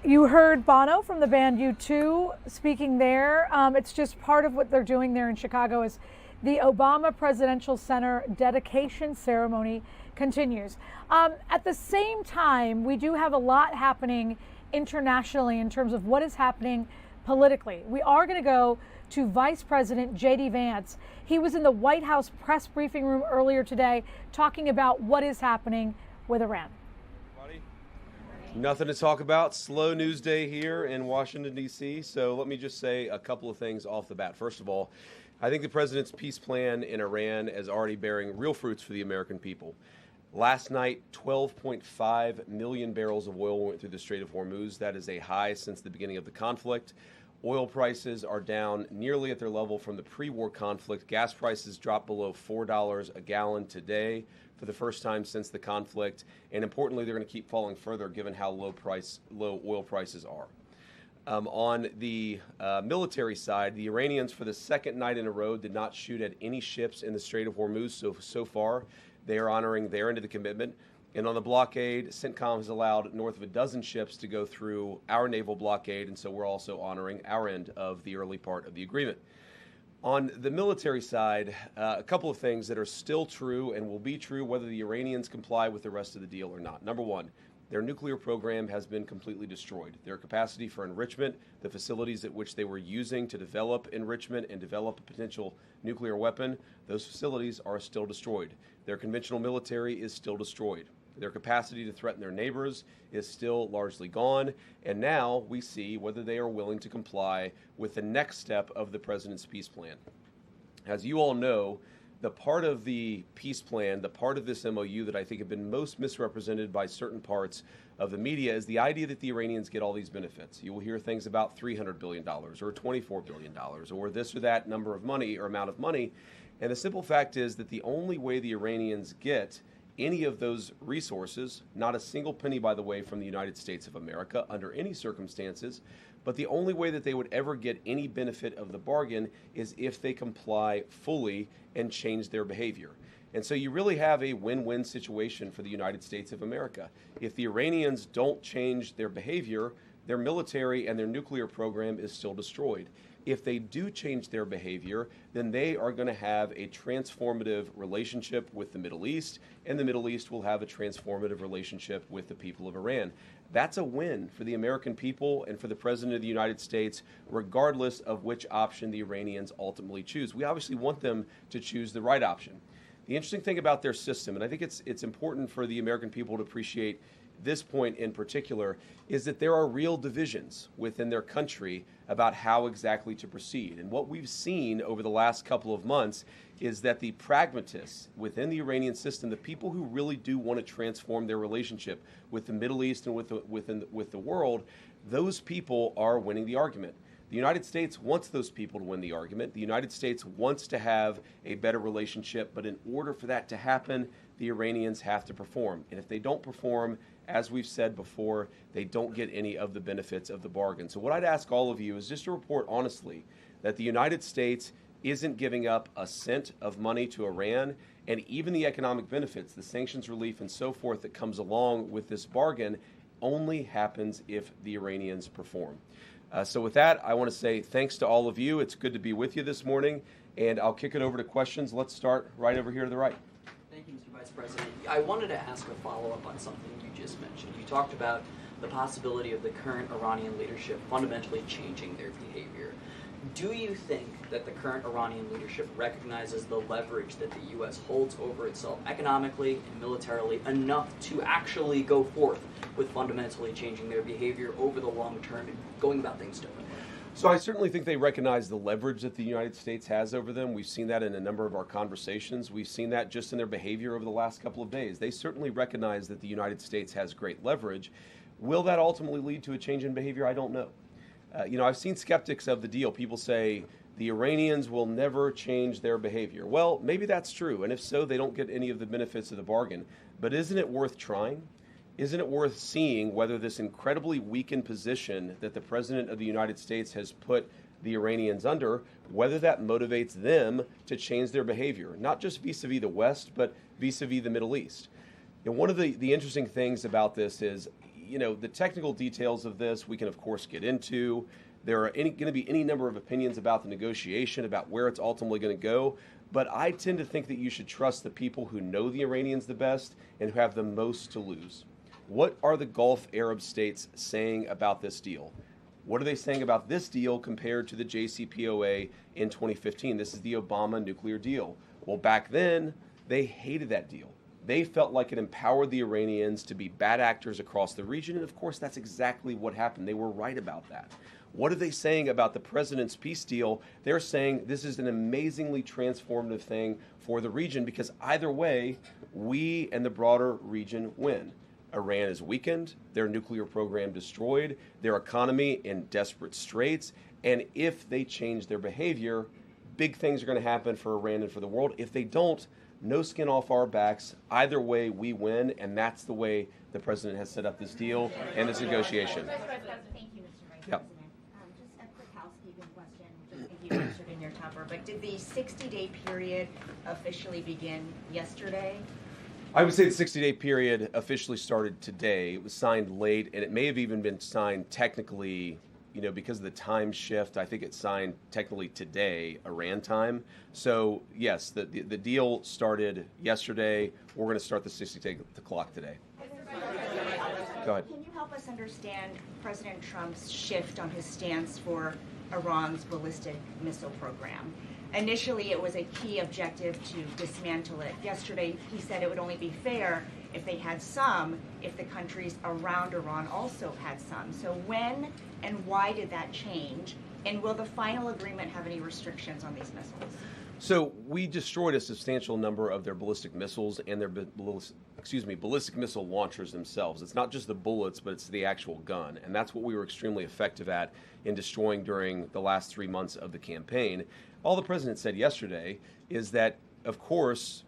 You heard Bono from the band U2 speaking there. It's just part of what they're doing there in Chicago is the Obama Presidential Center dedication ceremony continues. At the same time, we do have a lot happening internationally in terms of what is happening politically. We are going to go to Vice President J.D. Vance. He was in the White House press briefing room earlier today talking about what is happening with Iran. Nothing to talk about. Slow news day here in Washington, D.C. So let me just say a couple of things off the bat. First of all, I think the president's peace plan in Iran is already bearing real fruits for the American people. Last night, 12.5 million barrels of oil went through the Strait of Hormuz. That is a high since the beginning of the conflict. Oil prices are down nearly at their level from the pre-war conflict. Gas prices dropped below $4 a gallon today for the first time since the conflict. And importantly, they're going to keep falling further given how low oil prices are. On the military side, the Iranians, for the second night in a row, did not shoot at any ships in the Strait of Hormuz. So far, they are honoring their end of the commitment. And on the blockade, CENTCOM has allowed north of a dozen ships to go through our naval blockade, and so we're also honoring our end of the early part of the agreement. On the military side, a couple of things that are still true and will be true whether the Iranians comply with the rest of the deal or not. Number one, their nuclear program has been completely destroyed. Their capacity for enrichment, the facilities at which they were using to develop enrichment and develop a potential nuclear weapon, those facilities are still destroyed. Their conventional military is still destroyed. Their capacity to threaten their neighbors is still largely gone. And now we see whether they are willing to comply with the next step of the president's peace plan. As you all know, the part of the peace plan, the part of this MOU that I think have been most misrepresented by certain parts of the media is the idea that the Iranians get all these benefits. You will hear things about $300 billion or $24 billion or this or that number of money or amount of money. And the simple fact is that the only way the Iranians get any of those resources, not a single penny, by the way, from the United States of America under any circumstances, but the only way that they would ever get any benefit of the bargain is if they comply fully and change their behavior. And so you really have a win-win situation for the United States of America. If the Iranians don't change their behavior, their military and their nuclear program is still destroyed. If they do change their behavior, then they are going to have a transformative relationship with the Middle East, and the Middle East will have a transformative relationship with the people of Iran. That's a win for the American people and for the President of the United States, regardless of which option the Iranians ultimately choose. We obviously want them to choose the right option. The interesting thing about their system, and I think it's important for the American people to appreciate this point in particular, is that there are real divisions within their country about how exactly to proceed. And what we've seen over the last couple of months is that the pragmatists within the Iranian system, the people who really do want to transform their relationship with the Middle East and with the world, those people are winning the argument. The United States wants those people to win the argument. The United States wants to have a better relationship, but in order for that to happen, the Iranians have to perform. And if they don't perform, as we've said before, they don't get any of the benefits of the bargain. So what I'd ask all of you is just to report honestly that the United States isn't giving up a cent of money to Iran, and even the economic benefits, the sanctions relief and so forth that comes along with this bargain only happens if the Iranians perform. So with that, I want to say thanks to all of you. It's good to be with you this morning, and I'll kick it over to questions. Let's start right over here to the right. Thank you, Mr. Vice President. I wanted to ask a follow-up on something you just mentioned. You talked about the possibility of the current Iranian leadership fundamentally changing their behavior. Do you think that the current Iranian leadership recognizes the leverage that the U.S. holds over itself economically and militarily enough to actually go forth with fundamentally changing their behavior over the long term and going about things differently? So I certainly think they recognize the leverage that the United States has over them. We've seen that in a number of our conversations. We've seen that just in their behavior over the last couple of days. They certainly recognize that the United States has great leverage. Will that ultimately lead to a change in behavior? I don't know. I've seen skeptics of the deal. People say the Iranians will never change their behavior. Well, maybe that's true, and if so, they don't get any of the benefits of the bargain. But isn't it worth trying? Isn't it worth seeing whether this incredibly weakened position that the President of the United States has put the Iranians under, whether that motivates them to change their behavior, not just vis-a-vis the West, but vis-a-vis the Middle East? And one of the interesting things about this is, the technical details of this we can, of course, get into. There are going to be any number of opinions about the negotiation, about where it's ultimately going to go. But I tend to think that you should trust the people who know the Iranians the best and who have the most to lose. What are the Gulf Arab states saying about this deal? What are they saying about this deal compared to the JCPOA in 2015? This is the Obama nuclear deal. Well, back then, they hated that deal. They felt like it empowered the Iranians to be bad actors across the region, and of course, that's exactly what happened. They were right about that. What are they saying about the president's peace deal? They're saying this is an amazingly transformative thing for the region because either way, we and the broader region win. Iran is weakened, their nuclear program destroyed, their economy in desperate straits, and if they change their behavior, big things are going to happen for Iran and for the world. If they don't, no skin off our backs. Either way, we win, and that's the way the president has set up this deal and this negotiation. Thank you, Mr. Vice Yep. President. Just a quick housekeeping question, which I think you answered in your cover, but did the 60-day period officially begin yesterday? I would say the 60-day period officially started today. It was signed late, and it may have even been signed technically, because of the time shift. I think it's signed technically today, Iran time. So, yes, the deal started yesterday. We're going to start the 60-day clock today. Go ahead. Can you help us understand President Trump's shift on his stance for Iran's ballistic missile program? Initially, it was a key objective to dismantle it. Yesterday, he said it would only be fair if they had some, if the countries around Iran also had some. So when and why did that change? And will the final agreement have any restrictions on these missiles? So we destroyed a substantial number of their ballistic missiles and their ballistic missile launchers themselves. It's not just the bullets, but it's the actual gun. And that's what we were extremely effective at in destroying during the last 3 months of the campaign. All the president said yesterday is that, of course,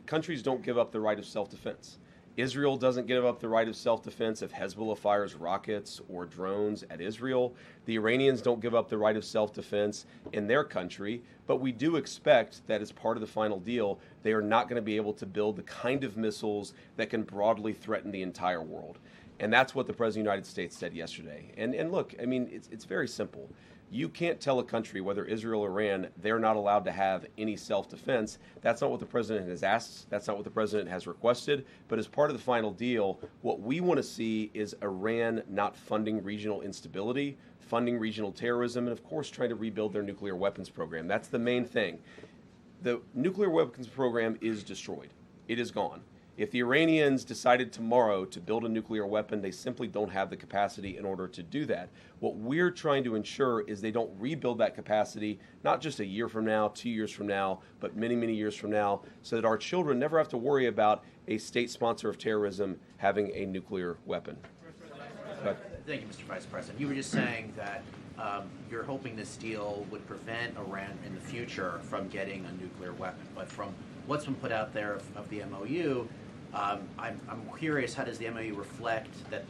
countries don't give up the right of self-defense. Israel doesn't give up the right of self-defense if Hezbollah fires rockets or drones at Israel. The Iranians don't give up the right of self-defense in their country, but we do expect that as part of the final deal, they are not going to be able to build the kind of missiles that can broadly threaten the entire world. And that's what the President of the United States said yesterday. And look, I mean, it's very simple. You can't tell a country, whether Israel or Iran, they're not allowed to have any self-defense. That's not what the president has asked. That's not what the president has requested. But as part of the final deal, what we want to see is Iran not funding regional instability, funding regional terrorism, and of course trying to rebuild their nuclear weapons program. That's the main thing. The nuclear weapons program is destroyed. It is gone. If the Iranians decided tomorrow to build a nuclear weapon, they simply don't have the capacity in order to do that. What we're trying to ensure is they don't rebuild that capacity, not just a year from now, 2 years from now, but many, many years from now, so that our children never have to worry about a state sponsor of terrorism having a nuclear weapon. Thank you, Mr. Vice President. You were just saying that you're hoping this deal would prevent Iran in the future from getting a nuclear weapon. But from what's been put out there of the MOU, I'm curious, how does the MOU reflect that